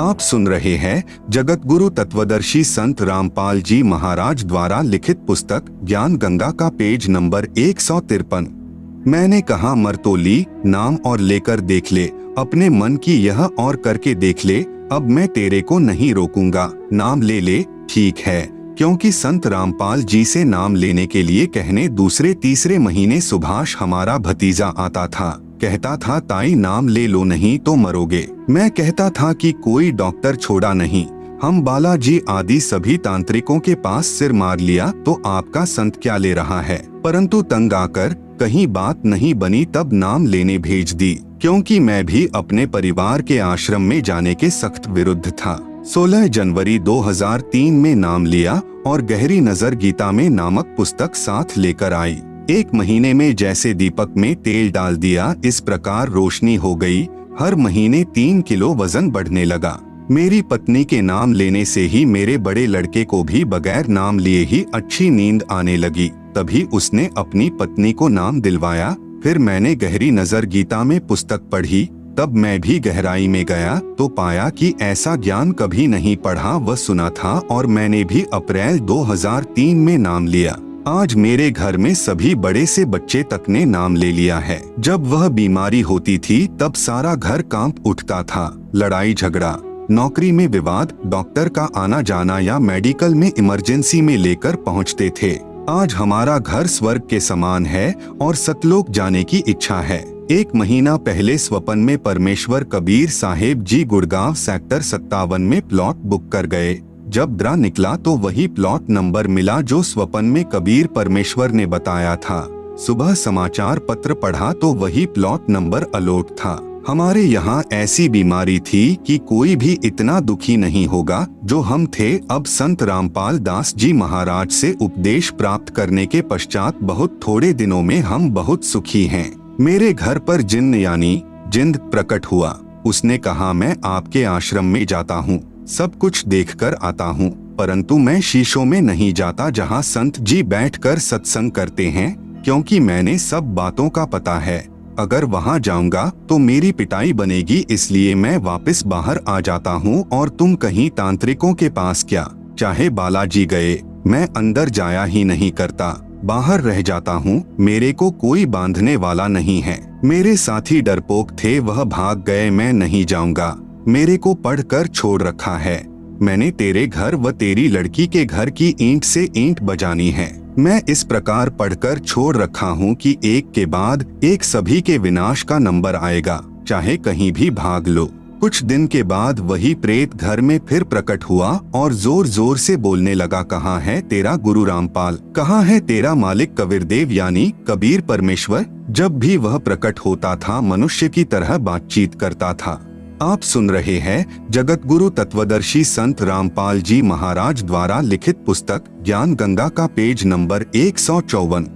आप सुन रहे हैं जगत गुरु तत्वदर्शी संत रामपाल जी महाराज द्वारा लिखित पुस्तक ज्ञान गंगा का पेज नंबर 153। मैंने कहा मरतोली नाम और लेकर देख ले, अपने मन की यह और करके देख ले, अब मैं तेरे को नहीं रोकूंगा, नाम ले ले, ठीक है। क्योंकि संत रामपाल जी से नाम लेने के लिए कहने दूसरे तीसरे महीने सुभाष हमारा भतीजा आता था, कहता था ताई नाम ले लो नहीं तो मरोगे। मैं कहता था कि कोई डॉक्टर छोड़ा नहीं, हम बालाजी आदि सभी तांत्रिकों के पास सिर मार लिया तो आपका संत क्या ले रहा है। परंतु तंग आकर कहीं बात नहीं बनी तब नाम लेने भेज दी, क्योंकि मैं भी अपने परिवार के आश्रम में जाने के सख्त विरुद्ध था। 16 जनवरी 2003 में नाम लिया और गहरी नजर गीता में नामक पुस्तक साथ लेकर आई। 1 महीने में जैसे दीपक में तेल डाल दिया इस प्रकार रोशनी हो गई। हर महीने 3 किलो वजन बढ़ने लगा। मेरी पत्नी के नाम लेने से ही मेरे बड़े लड़के को भी बगैर नाम लिए ही अच्छी नींद आने लगी। तभी उसने अपनी पत्नी को नाम दिलवाया। फिर मैंने गहरी नजर गीता में पुस्तक पढ़ी, तब मैं भी गहराई में गया तो पाया कि ऐसा ज्ञान कभी नहीं पढ़ा व सुना था और मैंने भी अप्रैल 2003 में नाम लिया। आज मेरे घर में सभी बड़े से बच्चे तक ने नाम ले लिया है। जब वह बीमारी होती थी तब सारा घर कांप उठता था। लड़ाई झगड़ा, नौकरी में विवाद, डॉक्टर का आना जाना या मेडिकल में इमरजेंसी में लेकर पहुंचते थे। आज हमारा घर स्वर्ग के समान है और सतलोक जाने की इच्छा है। 1 महीना पहले स्वपन में परमेश्वर कबीर साहेब जी गुड़गांव सेक्टर 57 में प्लॉट बुक कर गए। जब द्रा निकला तो वही प्लॉट नंबर मिला जो स्वपन में कबीर परमेश्वर ने बताया था। सुबह समाचार पत्र पढ़ा तो वही प्लॉट नंबर अलॉट था। हमारे यहाँ ऐसी बीमारी थी कि कोई भी इतना दुखी नहीं होगा जो हम थे। अब संत रामपाल दास जी महाराज से उपदेश प्राप्त करने के पश्चात बहुत थोड़े दिनों में हम बहुत सुखी हैं। मेरे घर पर जिन्न यानी जिंद प्रकट हुआ। उसने कहा मैं आपके आश्रम में जाता हूँ, सब कुछ देखकर आता हूँ, परंतु मैं शीशों में नहीं जाता जहाँ संत जी बैठकर सत्संग करते हैं, क्योंकि मैंने सब बातों का पता है। अगर वहाँ जाऊंगा तो मेरी पिटाई बनेगी, इसलिए मैं वापस बाहर आ जाता हूँ और तुम कहीं तांत्रिकों के पास क्या, चाहे बालाजी गए, मैं अंदर जाया ही नहीं करता, बाहर रह जाता हूँ। मेरे को कोई बांधने वाला नहीं है। मेरे साथी डरपोक थे, वह भाग गए, मैं नहीं जाऊंगा, मेरे को पढ़कर छोड़ रखा है। मैंने तेरे घर व तेरी लड़की के घर की ईंट से ईंट बजानी है। मैं इस प्रकार पढ़कर छोड़ रखा हूँ कि एक के बाद एक सभी के विनाश का नंबर आएगा, चाहे कहीं भी भाग लो। कुछ दिन के बाद वही प्रेत घर में फिर प्रकट हुआ और जोर जोर से बोलने लगा, कहाँ है तेरा गुरु रामपाल, कहाँ है तेरा मालिक कबीरदेव यानी कबीर परमेश्वर। जब भी वह प्रकट होता था मनुष्य की तरह बातचीत करता था। आप सुन रहे हैं जगत गुरु तत्वदर्शी संत रामपाल जी महाराज द्वारा लिखित पुस्तक ज्ञान गंगा का पेज नंबर 154।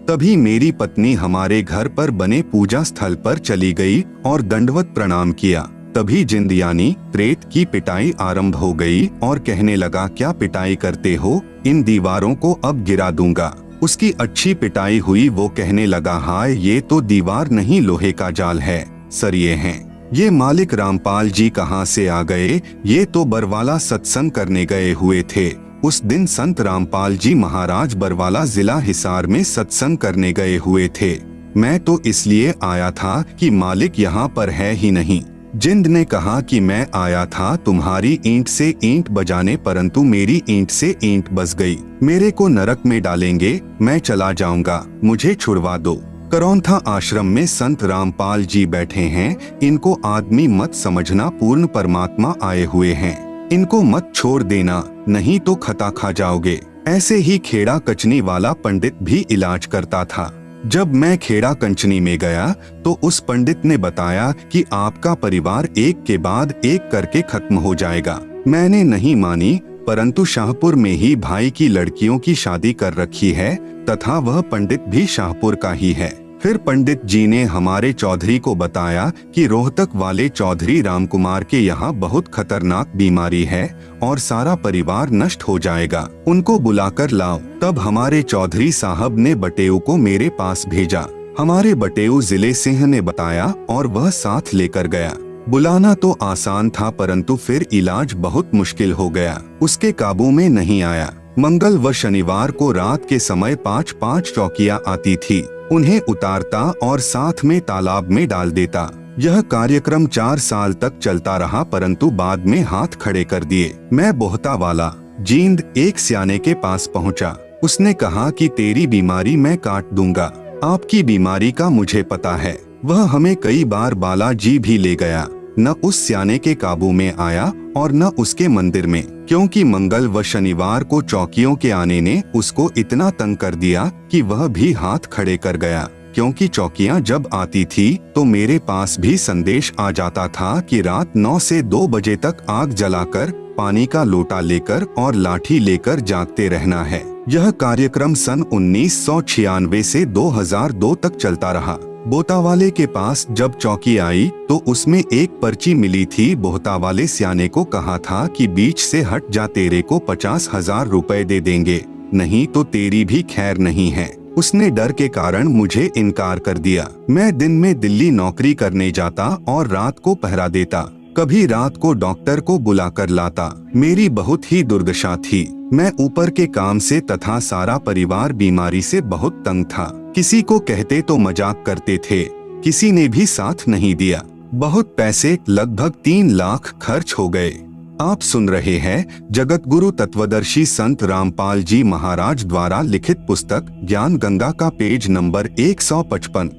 तभी मेरी पत्नी हमारे घर पर बने पूजा स्थल पर चली गई और दंडवत प्रणाम किया। तभी जिंद यानी प्रेत की पिटाई आरंभ हो गई और कहने लगा, क्या पिटाई करते हो, इन दीवारों को अब गिरा दूंगा। उसकी अच्छी पिटाई हुई। वो कहने लगा, हाय ये तो दीवार नहीं लोहे का जाल है, सरिये हैं। ये मालिक रामपाल जी कहाँ से आ गए, ये तो बरवाला सत्संग करने गए हुए थे। उस दिन संत रामपाल जी महाराज बरवाला जिला हिसार में सत्संग करने गए हुए थे। मैं तो इसलिए आया था कि मालिक यहाँ पर है ही नहीं। जिंद ने कहा कि मैं आया था तुम्हारी ईंट से ईंट बजाने, परंतु मेरी ईंट से ईंट बज गई। मेरे को नरक में डालेंगे, मैं चला जाऊंगा, मुझे छुड़वा दो। करौंथा आश्रम में संत रामपाल जी बैठे हैं। इनको आदमी मत समझना, पूर्ण परमात्मा आए हुए हैं। इनको मत छोड़ देना, नहीं तो खता खा जाओगे। ऐसे ही खेड़ा कचनी वाला पंडित भी इलाज करता था। जब मैं खेड़ा कंचनी में गया तो उस पंडित ने बताया कि आपका परिवार एक के बाद एक करके खत्म हो जाएगा। मैंने नहीं मानी, परंतु शाहपुर में ही भाई की लड़कियों की शादी कर रखी है तथा वह पंडित भी शाहपुर का ही है। फिर पंडित जी ने हमारे चौधरी को बताया कि रोहतक वाले चौधरी रामकुमार के यहाँ बहुत खतरनाक बीमारी है और सारा परिवार नष्ट हो जाएगा, उनको बुलाकर लाओ। तब हमारे चौधरी साहब ने बटेऊ को मेरे पास भेजा। हमारे बटेऊ जिले सिंह ने बताया और वह साथ लेकर गया। बुलाना तो आसान था, परंतु फिर इलाज बहुत मुश्किल हो गया। उसके काबू में नहीं आया। मंगल व शनिवार को रात के समय 5-5 चौकियां आती थी। उन्हें उतारता और साथ में तालाब में डाल देता। यह कार्यक्रम 4 साल तक चलता रहा, परंतु बाद में हाथ खड़े कर दिए। मैं बोहता वाला जींद एक सियाने के पास पहुंचा। उसने कहा कि तेरी बीमारी मैं काट दूंगा। आपकी बीमारी का मुझे पता है। वह हमें कई बार बालाजी भी ले गया। न उस सियाने के काबू में आया और न उसके मंदिर में, क्योंकि मंगल व शनिवार को चौकियों के आने ने उसको इतना तंग कर दिया कि वह भी हाथ खड़े कर गया। क्योंकि चौकियां जब आती थी तो मेरे पास भी संदेश आ जाता था कि रात 9 से 2 बजे तक आग जलाकर, पानी का लोटा लेकर और लाठी लेकर जागते रहना है। यह कार्यक्रम सन 1996 से 2002 तक चलता रहा। बोतावाले के पास जब चौकी आई तो उसमें एक पर्ची मिली थी। बोतावाले सियाने को कहा था कि बीच से हट जा, तेरे को 50,000 रुपए दे देंगे, नहीं तो तेरी भी खैर नहीं है। उसने डर के कारण मुझे इनकार कर दिया। मैं दिन में दिल्ली नौकरी करने जाता और रात को पहरा देता। कभी रात को डॉक्टर को बुला कर लाता। मेरी बहुत ही दुर्दशा थी। मैं ऊपर के काम से तथा सारा परिवार बीमारी से बहुत तंग था। किसी को कहते तो मजाक करते थे, किसी ने भी साथ नहीं दिया। बहुत पैसे, लगभग 3 लाख खर्च हो गए। आप सुन रहे हैं जगत गुरु तत्वदर्शी संत रामपाल जी महाराज द्वारा लिखित पुस्तक ज्ञान गंगा का पेज नंबर 155।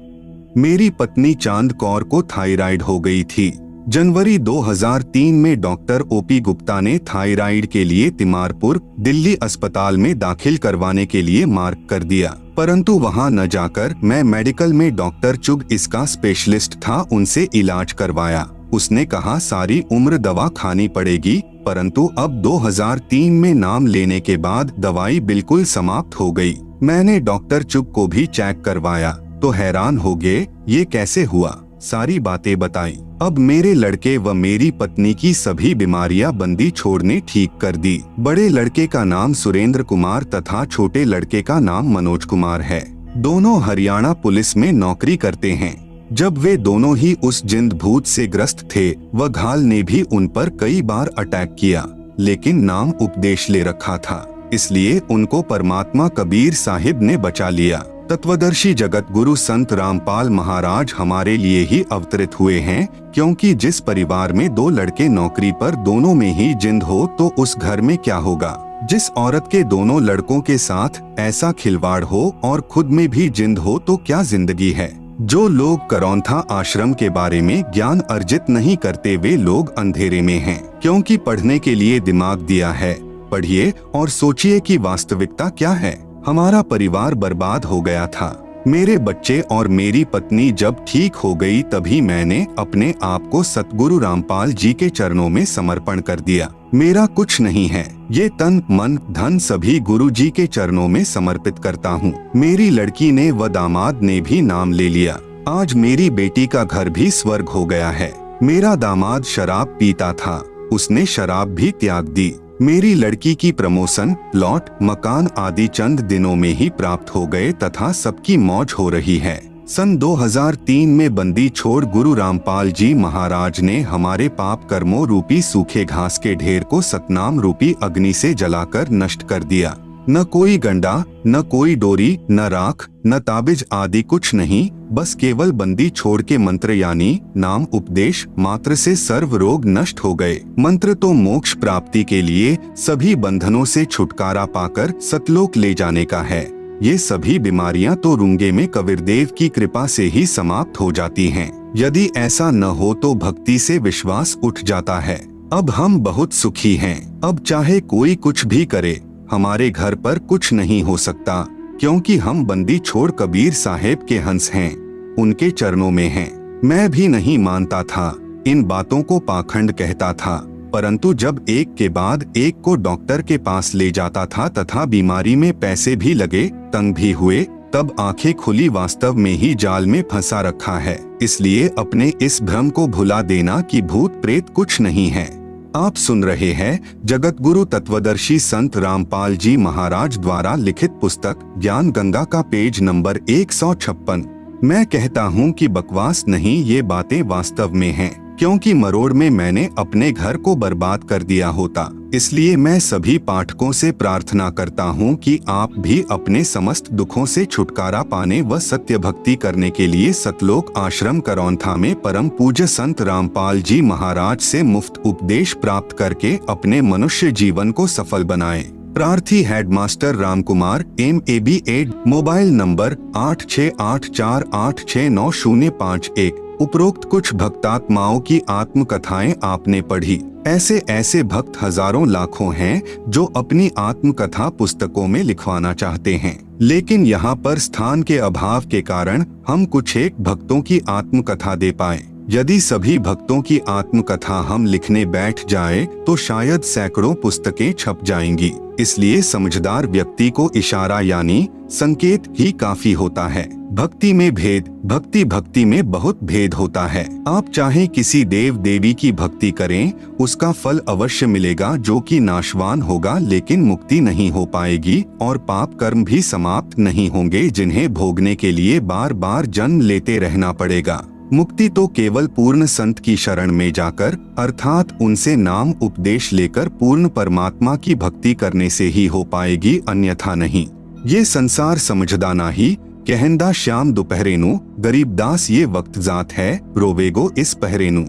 मेरी पत्नी चांद कौर को थायराइड हो गई थी। जनवरी 2003 में डॉक्टर ओपी गुप्ता ने थायराइड के लिए तिमारपुर दिल्ली अस्पताल में दाखिल करवाने के लिए मार्क कर दिया, परंतु वहां न जाकर मैं मेडिकल में डॉक्टर चुग इसका स्पेशलिस्ट था, उनसे इलाज करवाया। उसने कहा सारी उम्र दवा खानी पड़ेगी, परंतु अब 2003 में नाम लेने के बाद दवाई बिल्कुल समाप्त हो गई। मैंने डॉक्टर चुग को भी चेक करवाया तो हैरान हो गए, ये कैसे हुआ। सारी बातें बताई। अब मेरे लड़के व मेरी पत्नी की सभी बीमारियां बंदी छोड़ने ठीक कर दी। बड़े लड़के का नाम सुरेंद्र कुमार तथा छोटे लड़के का नाम मनोज कुमार है। दोनों हरियाणा पुलिस में नौकरी करते हैं। जब वे दोनों ही उस जिंद भूत से ग्रस्त थे, वह घाल ने भी उन पर कई बार अटैक किया, लेकिन नाम उपदेश ले रखा था, इसलिए उनको परमात्मा कबीर साहिब ने बचा लिया। तत्वदर्शी जगत गुरु संत रामपाल महाराज हमारे लिए ही अवतरित हुए हैं, क्योंकि जिस परिवार में 2 लड़के नौकरी पर दोनों में ही जिंद हो तो उस घर में क्या होगा। जिस औरत के दोनों लड़कों के साथ ऐसा खिलवाड़ हो और खुद में भी जिंद हो तो क्या जिंदगी है। जो लोग करौंथा आश्रम के बारे में ज्ञान अर्जित नहीं करते, वे लोग अंधेरे में हैं, क्योंकि पढ़ने के लिए दिमाग दिया है। पढ़िए और सोचिए कि वास्तविकता क्या है। हमारा परिवार बर्बाद हो गया था। मेरे बच्चे और मेरी पत्नी जब ठीक हो गई तभी मैंने अपने आप को सतगुरु रामपाल जी के चरणों में समर्पण कर दिया। मेरा कुछ नहीं है, ये तन मन धन सभी गुरु जी के चरणों में समर्पित करता हूँ। मेरी लड़की ने व दामाद ने भी नाम ले लिया। आज मेरी बेटी का घर भी स्वर्ग हो गया है। मेरा दामाद शराब पीता था, उसने शराब भी त्याग दी। मेरी लड़की की प्रमोशन, प्लॉट, मकान आदि चंद दिनों में ही प्राप्त हो गए तथा सबकी मौज हो रही है। सन 2003 में बंदी छोड़ गुरु रामपाल जी महाराज ने हमारे पाप कर्मों रूपी सूखे घास के ढेर को सतनाम रूपी अग्नि से जलाकर नष्ट कर दिया। न कोई गंडा, न कोई डोरी, न राख, न ताबिज आदि कुछ नहीं, बस केवल बंदी छोड़ के मंत्र यानी नाम उपदेश मात्र से सर्व रोग नष्ट हो गए। मंत्र तो मोक्ष प्राप्ति के लिए सभी बंधनों से छुटकारा पाकर सतलोक ले जाने का है। ये सभी बीमारियां तो रुंगे में कबीरदेव की कृपा से ही समाप्त हो जाती हैं। यदि ऐसा न हो तो भक्ति से विश्वास उठ जाता है। अब हम बहुत सुखी हैं। अब चाहे कोई कुछ भी करे, हमारे घर पर कुछ नहीं हो सकता, क्योंकि हम बंदी छोड़ कबीर साहेब के हंस हैं, उनके चरणों में हैं। मैं भी नहीं मानता था, इन बातों को पाखंड कहता था, परंतु जब एक के बाद एक को डॉक्टर के पास ले जाता था तथा बीमारी में पैसे भी लगे, तंग भी हुए, तब आंखें खुली वास्तव में ही जाल में फंसा रखा है। इसलिए अपने इस भ्रम को भुला देना कि भूत प्रेत कुछ नहीं है। आप सुन रहे हैं जगत गुरु तत्वदर्शी संत रामपाल जी महाराज द्वारा लिखित पुस्तक ज्ञान गंगा का पेज नंबर 156। मैं कहता हूँ कि बकवास नहीं, ये बातें वास्तव में हैं, क्योंकि मरोड़ में मैंने अपने घर को बर्बाद कर दिया होता। इसलिए मैं सभी पाठकों से प्रार्थना करता हूँ कि आप भी अपने समस्त दुखों से छुटकारा पाने व सत्य भक्ति करने के लिए सतलोक आश्रम करौंथा में परम पूज्य संत रामपाल जी महाराज से मुफ्त उपदेश प्राप्त करके अपने मनुष्य जीवन को सफल बनाएं। प्रार्थी headmaster Ramkumar MAB8। Mobile number 8684869051। उपरोक्त कुछ भक्तात्माओं की आत्मकथाएं आपने पढ़ी। ऐसे भक्त हजारों लाखों हैं जो अपनी आत्मकथा पुस्तकों में लिखवाना चाहते हैं, लेकिन यहाँ पर स्थान के अभाव के कारण हम कुछ एक भक्तों की आत्मकथा दे पाए। यदि सभी भक्तों की आत्मकथा हम लिखने बैठ जाए तो शायद सैकड़ों पुस्तकें छप जाएंगी। इसलिए समझदार व्यक्ति को इशारा यानी संकेत ही काफी होता है। भक्ति में भेद, भक्ति में बहुत भेद होता है। आप चाहे किसी देव देवी की भक्ति करें, उसका फल अवश्य मिलेगा जो कि नाशवान होगा, लेकिन मुक्ति नहीं हो पाएगी और पाप कर्म भी समाप्त नहीं होंगे जिन्हें भोगने के लिए बार बार जन्म लेते रहना पड़ेगा। मुक्ति तो केवल पूर्ण संत की शरण में जाकर अर्थात उनसे नाम उपदेश लेकर पूर्ण परमात्मा की भक्ति करने से ही हो पाएगी, अन्यथा नहीं। ये संसार समझदा नाही, कहंदा श्याम दोपहरेनु, गरीबदास ये वक्त जात है, रोवेगो इस पहरेनु।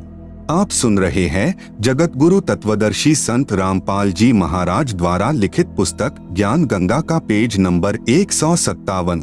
आप सुन रहे हैं जगत गुरु तत्वदर्शी संत रामपाल जी महाराज द्वारा लिखित पुस्तक ज्ञान गंगा का पेज नंबर 157।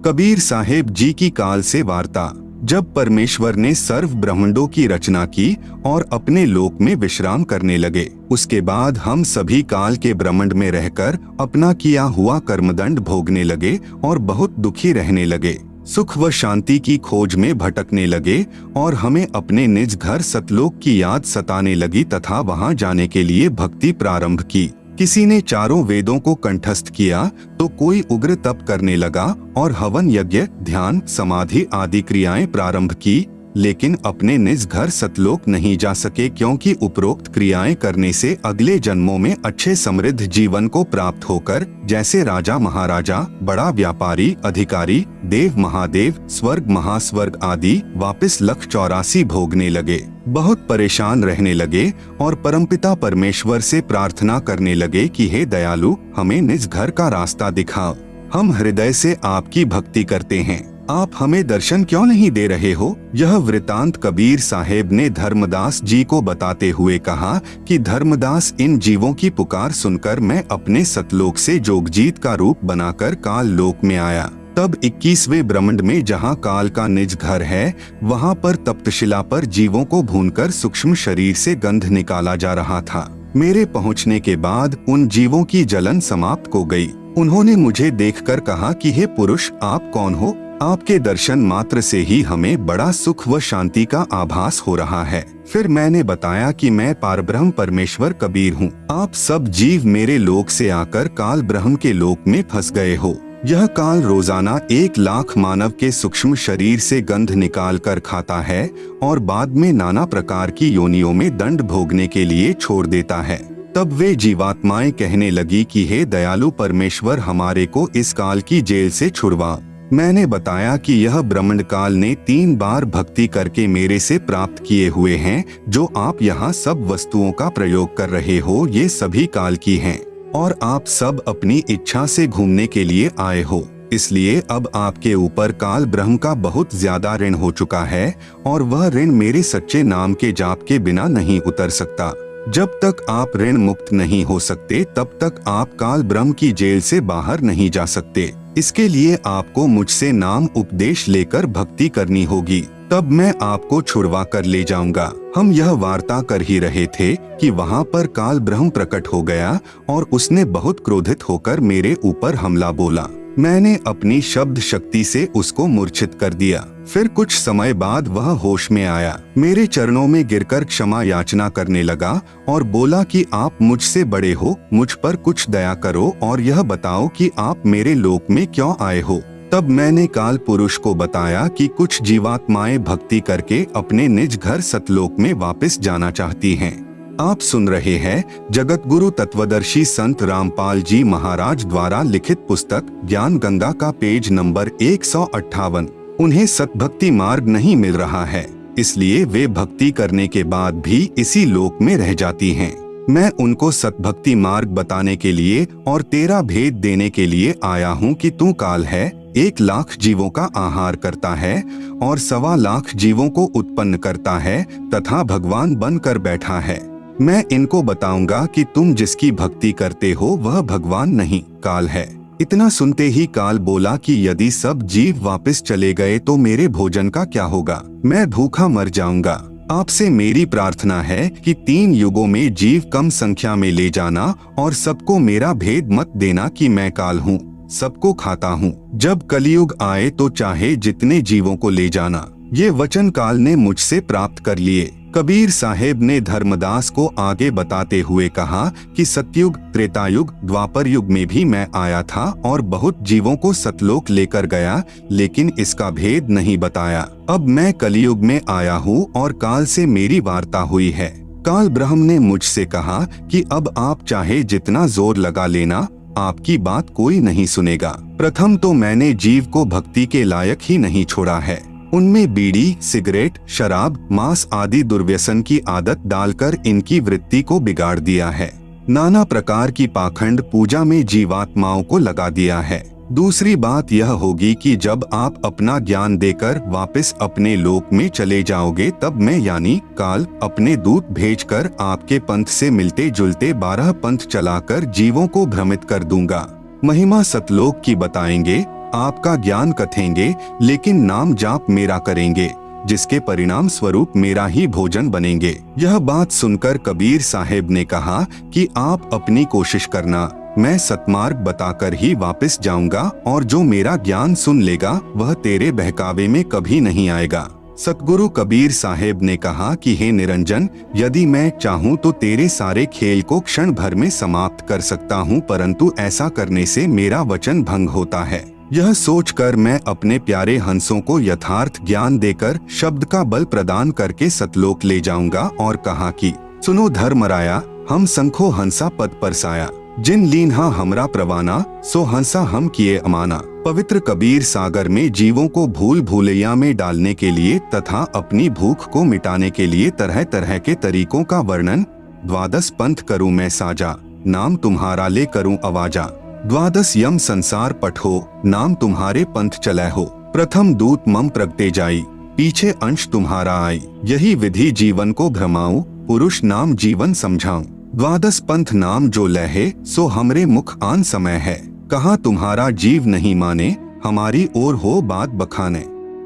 कबीर साहेब जी की काल से वार्ता। जब परमेश्वर ने सर्व ब्रह्मांडों की रचना की और अपने लोक में विश्राम करने लगे, उसके बाद हम सभी काल के ब्रह्मांड में रहकर अपना किया हुआ कर्मदंड भोगने लगे और बहुत दुखी रहने लगे, सुख व शांति की खोज में भटकने लगे और हमें अपने निज घर सतलोक की याद सताने लगी तथा वहां जाने के लिए भक्ति प्रारंभ की। किसी ने चारों वेदों को कंठस्थ किया तो कोई उग्र तप करने लगा और हवन यज्ञ ध्यान समाधि आदि क्रियाएं प्रारंभ की, लेकिन अपने निज घर सतलोक नहीं जा सके, क्योंकि उपरोक्त क्रियाएं करने से अगले जन्मों में अच्छे समृद्ध जीवन को प्राप्त होकर जैसे राजा महाराजा, बड़ा व्यापारी, अधिकारी, देव महादेव, स्वर्ग महास्वर्ग आदि वापस 184 भोगने लगे। बहुत परेशान रहने लगे और परमपिता परमेश्वर से प्रार्थना करने लगे कि हे दयालु, हमें निज घर का रास्ता दिखाओ। हम हृदय से आपकी भक्ति करते हैं, आप हमें दर्शन क्यों नहीं दे रहे हो? यह वृतांत कबीर साहेब ने धर्मदास जी को बताते हुए कहा कि धर्मदास, इन जीवों की पुकार सुनकर मैं अपने सतलोक से जोगजीत का रूप बनाकर काल लोक में आया। तब 21वें ब्रह्मांड में जहाँ काल का निज घर है, वहाँ पर तप्तशिला पर जीवों को भूनकर सूक्ष्म शरीर से गंध निकाला जा रहा था। मेरे पहुँचने के बाद उन जीवों की जलन समाप्त हो गई। उन्होंने मुझे देखकर कहा कि हे पुरुष, आप कौन हो? आपके दर्शन मात्र से ही हमें बड़ा सुख व शांति का आभास हो रहा है। फिर मैंने बताया कि मैं पारब्रह्म परमेश्वर कबीर हूँ। आप सब जीव मेरे लोक से आकर काल ब्रह्म के लोक में फंस गए हो। यह काल रोजाना 1 लाख मानव के सूक्ष्म शरीर से गंध निकाल कर खाता है और बाद में नाना प्रकार की योनियों में दंड भोगने के लिए छोड़ देता है। तब वे जीवात्माएं कहने लगी कि हे दयालु परमेश्वर, हमारे को इस काल की जेल से छुड़वा। मैंने बताया कि यह ब्रह्मांड काल ने 3 बार भक्ति करके मेरे से प्राप्त किए हुए हैं। जो आप यहाँ सब वस्तुओं का प्रयोग कर रहे हो, ये सभी काल की हैं और आप सब अपनी इच्छा से घूमने के लिए आए हो। इसलिए अब आपके ऊपर काल ब्रह्म का बहुत ज्यादा ऋण हो चुका है और वह ऋण मेरे सच्चे नाम के जाप के बिना नहीं उतर सकता। जब तक आप ऋण मुक्त नहीं हो सकते, तब तक आप काल ब्रह्म की जेल से बाहर नहीं जा सकते। इसके लिए आपको मुझसे नाम उपदेश लेकर भक्ति करनी होगी, तब मैं आपको छुड़वा कर ले जाऊंगा। हम यह वार्ता कर ही रहे थे कि वहाँ पर काल ब्रह्म प्रकट हो गया और उसने बहुत क्रोधित होकर मेरे ऊपर हमला बोला। मैंने अपनी शब्द शक्ति से उसको मूर्छित कर दिया। फिर कुछ समय बाद वह होश में आया, मेरे चरणों में गिरकर क्षमा याचना करने लगा और बोला कि आप मुझसे बड़े हो, मुझ पर कुछ दया करो और यह बताओ कि आप मेरे लोक में क्यों आए हो। तब मैंने काल पुरुष को बताया कि कुछ जीवात्माएं भक्ति करके अपने निज घर सतलोक में वापस जाना चाहती हैं। आप सुन रहे हैं जगत गुरु तत्वदर्शी संत रामपाल जी महाराज द्वारा लिखित पुस्तक ज्ञान गंगा का पेज नंबर 158। उन्हें सतभक्ति मार्ग नहीं मिल रहा है, इसलिए वे भक्ति करने के बाद भी इसी लोक में रह जाती हैं। मैं उनको सतभक्ति मार्ग बताने के लिए और तेरा भेद देने के लिए आया हूँ कि तू काल है, 1,00,000 जीवों का आहार करता है और 1,25,00,000 जीवों को उत्पन्न करता है तथा भगवान बनकर बैठा है। मैं इनको बताऊंगा कि तुम जिसकी भक्ति करते हो वह भगवान नहीं, काल है। इतना सुनते ही काल बोला कि यदि सब जीव वापस चले गए तो मेरे भोजन का क्या होगा? मैं भूखा मर जाऊंगा। आपसे मेरी प्रार्थना है कि 3 युगों में जीव कम संख्या में ले जाना और सबको मेरा भेद मत देना कि मैं काल हूँ, सबको खाता हूँ। जब कलयुग आए तो चाहे जितने जीवों को ले जाना। ये वचन काल ने मुझसे प्राप्त कर लिए। कबीर साहेब ने धर्मदास को आगे बताते हुए कहा कि सतयुग, त्रेतायुग, द्वापर युग में भी मैं आया था और बहुत जीवों को सतलोक लेकर गया, लेकिन इसका भेद नहीं बताया। अब मैं कलयुग में आया हूँ और काल से मेरी वार्ता हुई है। काल ब्रह्म ने मुझसे कहा कि अब आप चाहे जितना जोर लगा लेना, आपकी बात कोई नहीं सुनेगा। प्रथम तो मैंने जीव को भक्ति के लायक ही नहीं छोड़ा है। उनमें बीड़ी, सिगरेट, शराब, मांस आदि दुर्व्यसन की आदत डालकर इनकी वृत्ति को बिगाड़ दिया है। नाना प्रकार की पाखंड पूजा में जीवात्माओं को लगा दिया है। दूसरी बात यह होगी कि जब आप अपना ज्ञान देकर वापस अपने लोक में चले जाओगे तब मैं यानी काल अपने दूत भेजकर आपके पंथ से मिलते जुलते 12 पंथ चलाकर जीवों को भ्रमित कर दूंगा। महिमा सतलोक की बताएंगे, आपका ज्ञान कथेंगे, लेकिन नाम जाप मेरा करेंगे, जिसके परिणाम स्वरूप मेरा ही भोजन बनेंगे। यह बात सुनकर कबीर साहेब ने कहा कि आप अपनी कोशिश करना, मैं सतमार्ग बताकर ही वापस जाऊंगा और जो मेरा ज्ञान सुन लेगा वह तेरे बहकावे में कभी नहीं आएगा। सतगुरु कबीर साहेब ने कहा कि हे निरंजन, यदि मैं चाहूँ तो तेरे सारे खेल को क्षण भर में समाप्त कर सकता हूँ, परंतु ऐसा करने से मेरा वचन भंग होता है। यह सोचकर मैं अपने प्यारे हंसों को यथार्थ ज्ञान देकर शब्द का बल प्रदान करके सतलोक ले जाऊंगा और कहा कि सुनो धर्मराया, हम संखो हंसा पद पर साया, जिन लीन्हा हमरा प्रवाना, सो हंसा हम किए अमाना। पवित्र कबीर सागर में जीवों को भूल भूलैया में डालने के लिए तथा अपनी भूख को मिटाने के लिए तरह तरह के तरीकों का वर्णन। 12 पंथ करूँ मैं साजा, नाम तुम्हारा ले करूँ आवाजा। 12 यम संसार पठो, नाम तुम्हारे पंथ चलै हो। प्रथम दूत मम प्रगटे जाई, पीछे अंश तुम्हारा आई। यही विधि जीवन को भ्रमाऊं, पुरुष नाम जीवन समझाऊं। 12 पंथ नाम जो लहे, सो हमरे मुख आन समय है। कहा तुम्हारा जीव नहीं माने, हमारी ओर हो बात बखाने।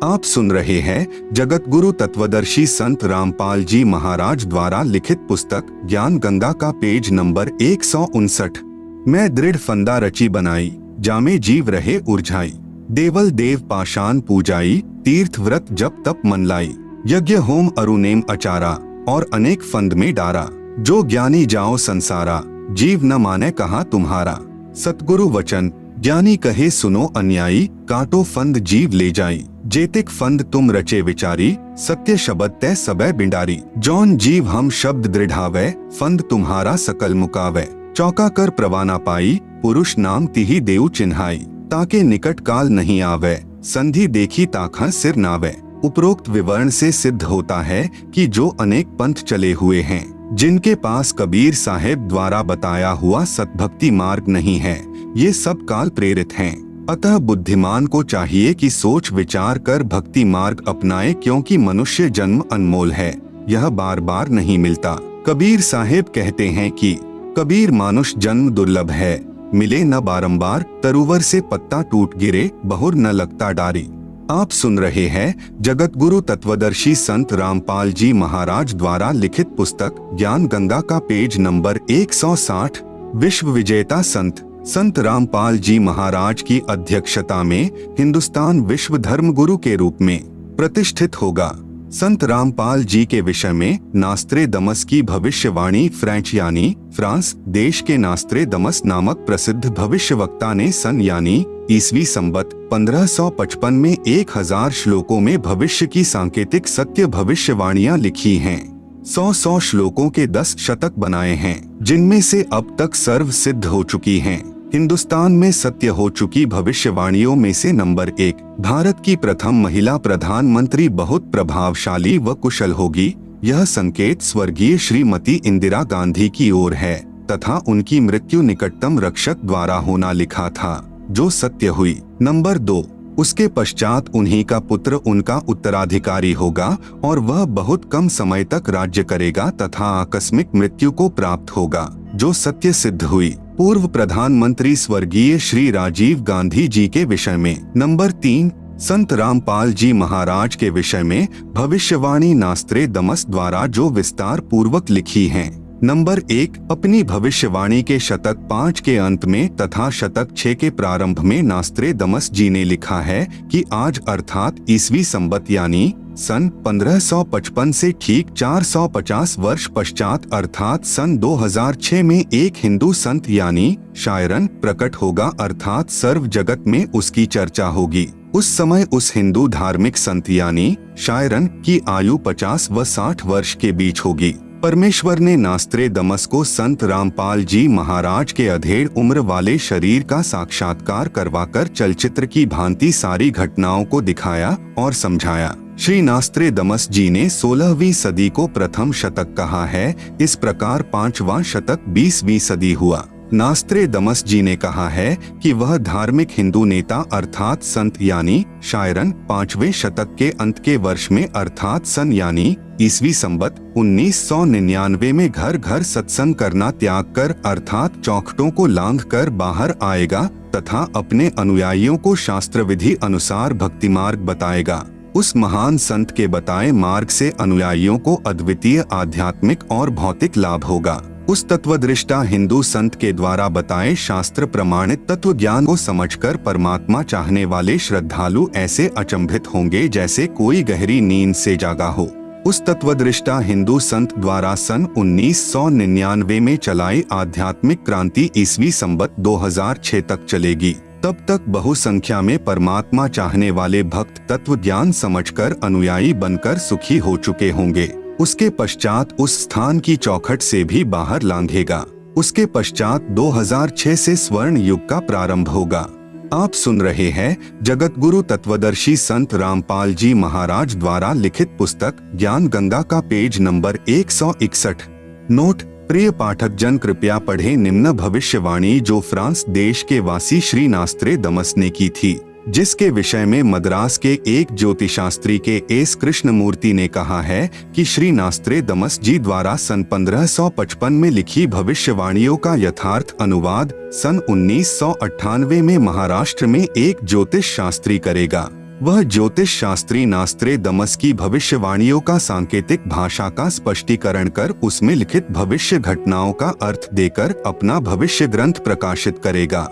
आप सुन रहे हैं जगत गुरु तत्वदर्शी संत रामपाल जी महाराज द्वारा लिखित पुस्तक ज्ञान गंगा का पेज नंबर 159। मैं दृढ़ फंदा रची बनाई, जामे जीव रहे उर्झाई। देवल देव पाषाण पूजाई, तीर्थ व्रत जप तप मन लाई। यज्ञ होम अरुनेम अचारा, और अनेक फंद में डारा। जो ज्ञानी जाओ संसारा, जीव न माने कहा तुम्हारा। सतगुरु वचन ज्ञानी कहे सुनो अन्यायी, काटो फंद जीव ले जाई। जेतिक फंद तुम रचे विचारी, सत्य शब्द तय सबे बिंडारी। जौन जीव हम शब्द दृढ़ावे, फंद तुम्हारा सकल मुकावे। चौका कर प्रवाना पाई, पुरुष नाम तिही देव चिन्हाई। ताके निकट काल नहीं आवे, संधि देखी ताखा सिर नावे। उपरोक्त विवरण से सिद्ध होता है कि जो अनेक पंथ चले हुए हैं, जिनके पास कबीर साहेब द्वारा बताया हुआ सतभक्ति मार्ग नहीं है, ये सब काल प्रेरित हैं। अतः बुद्धिमान को चाहिए कि सोच विचार कर भक्ति मार्ग अपनाए, क्योंकि मनुष्य जन्म अनमोल है, यह बार बार नहीं मिलता। कबीर साहेब कहते हैं कि कबीर मानुष जन्म दुर्लभ है, मिले न बारंबार। तरुवर से पत्ता टूट गिरे, बहुर न लगता डारी। आप सुन रहे हैं जगत गुरु तत्वदर्शी संत रामपाल जी महाराज द्वारा लिखित पुस्तक ज्ञान गंगा का पेज नंबर 160। विश्व विजेता संत रामपाल जी महाराज की अध्यक्षता में हिंदुस्तान विश्व धर्म गुरु के रूप में प्रतिष्ठित होगा। संत रामपाल जी के विषय में नास्त्रेदमस की भविष्यवाणी फ्रांस देश के नास्त्रेदमस नामक प्रसिद्ध भविष्यवक्ता ने सन यानी ईसवी संबत 1555 में 1000 श्लोकों में भविष्य की सांकेतिक सत्य भविष्यवाणियां लिखी हैं। 100 श्लोकों के 10 शतक बनाए हैं, जिनमें से अब तक सर्व सिद्ध हो चुकी हैं। हिंदुस्तान में सत्य हो चुकी भविष्यवाणियों में से नंबर 1, भारत की प्रथम महिला प्रधानमंत्री बहुत प्रभावशाली व कुशल होगी। यह संकेत स्वर्गीय श्रीमती इंदिरा गांधी की ओर है तथा उनकी मृत्यु निकटतम रक्षक द्वारा होना लिखा था, जो सत्य हुई। नंबर 2, उसके पश्चात उन्हीं का पुत्र उनका उत्तराधिकारी होगा और वह बहुत कम समय तक राज्य करेगा तथा आकस्मिक मृत्यु को प्राप्त होगा, जो सत्य सिद्ध हुई। पूर्व प्रधानमंत्री स्वर्गीय श्री राजीव गांधी जी के विषय में। नंबर 3, संत रामपाल जी महाराज के विषय में भविष्यवाणी नास्त्रेदमस द्वारा जो विस्तार पूर्वक लिखी है। नंबर 1, अपनी भविष्यवाणी के शतक 5 के अंत में तथा शतक 6 के प्रारंभ में नास्त्रेदमस जी ने लिखा है कि आज अर्थात ईसवी संबत यानी सन 1555 से ठीक 450 वर्ष पश्चात अर्थात सन 2006 में एक हिंदू संत यानी शायरन प्रकट होगा, अर्थात सर्व जगत में उसकी चर्चा होगी। उस समय उस हिंदू धार्मिक संत यानी शायरन की आयु 50 व 60 वर्ष के बीच होगी। परमेश्वर ने नास्त्रेदमस को संत रामपाल जी महाराज के अधेड़ उम्र वाले शरीर का साक्षात्कार करवाकर चलचित्र की भांति सारी घटनाओं को दिखाया और समझाया। श्री नास्त्रेदमस जी ने 16वीं सदी को प्रथम शतक कहा है, इस प्रकार 5वां शतक 20वीं सदी हुआ। नास्त्रेदमस जी ने कहा है कि वह धार्मिक हिंदू नेता अर्थात संत यानी शायरन 5वें शतक के अंत के वर्ष में अर्थात सन यानी ईसवी संबत 1999 में घर घर सत्संग करना त्याग कर अर्थात चौखटों को लांघ कर बाहर आएगा तथा अपने अनुयायियों को शास्त्र विधि अनुसार भक्ति मार्ग बताएगा। उस महान संत के बताए मार्ग से अनुयायियों को अद्वितीय आध्यात्मिक और भौतिक लाभ होगा। उस तत्वदृष्टा हिंदू संत के द्वारा बताए शास्त्र प्रमाणित तत्व ज्ञान को समझकर परमात्मा चाहने वाले श्रद्धालु ऐसे अचंभित होंगे जैसे कोई गहरी नींद से जागा हो। उस तत्वदृष्टा हिंदू संत द्वारा सन 1999 में चलाई आध्यात्मिक क्रांति ईसवी संबत 2006 तक चलेगी। तब तक बहुसंख्या में परमात्मा चाहने वाले भक्त तत्व ज्ञान समझकर अनुयायी बनकर सुखी हो चुके होंगे। उसके पश्चात उस स्थान की चौखट से भी बाहर लांघेगा। उसके पश्चात 2006 से स्वर्ण युग का प्रारंभ होगा। आप सुन रहे हैं जगत गुरु तत्वदर्शी संत रामपाल जी महाराज द्वारा लिखित पुस्तक ज्ञान गंगा का पेज नंबर 161। नोट: प्रिय पाठक जन, कृपया पढ़ें निम्न भविष्यवाणी जो फ्रांस देश के वासी श्री नास्त्रेदमस ने की थी, जिसके विषय में मद्रास के एक ज्योतिषास्त्री के एस कृष्णमूर्ति ने कहा है कि श्री नास्त्रेदमस जी द्वारा सन 1555 में लिखी भविष्यवाणियों का यथार्थ अनुवाद सन 1998 में महाराष्ट्र में एक ज्योतिष शास्त्री करेगा। वह ज्योतिष शास्त्री नास्त्रेदमस की भविष्यवाणियों का सांकेतिक भाषा का स्पष्टीकरण कर उसमें लिखित भविष्य घटनाओं का अर्थ देकर अपना भविष्य ग्रंथ प्रकाशित करेगा।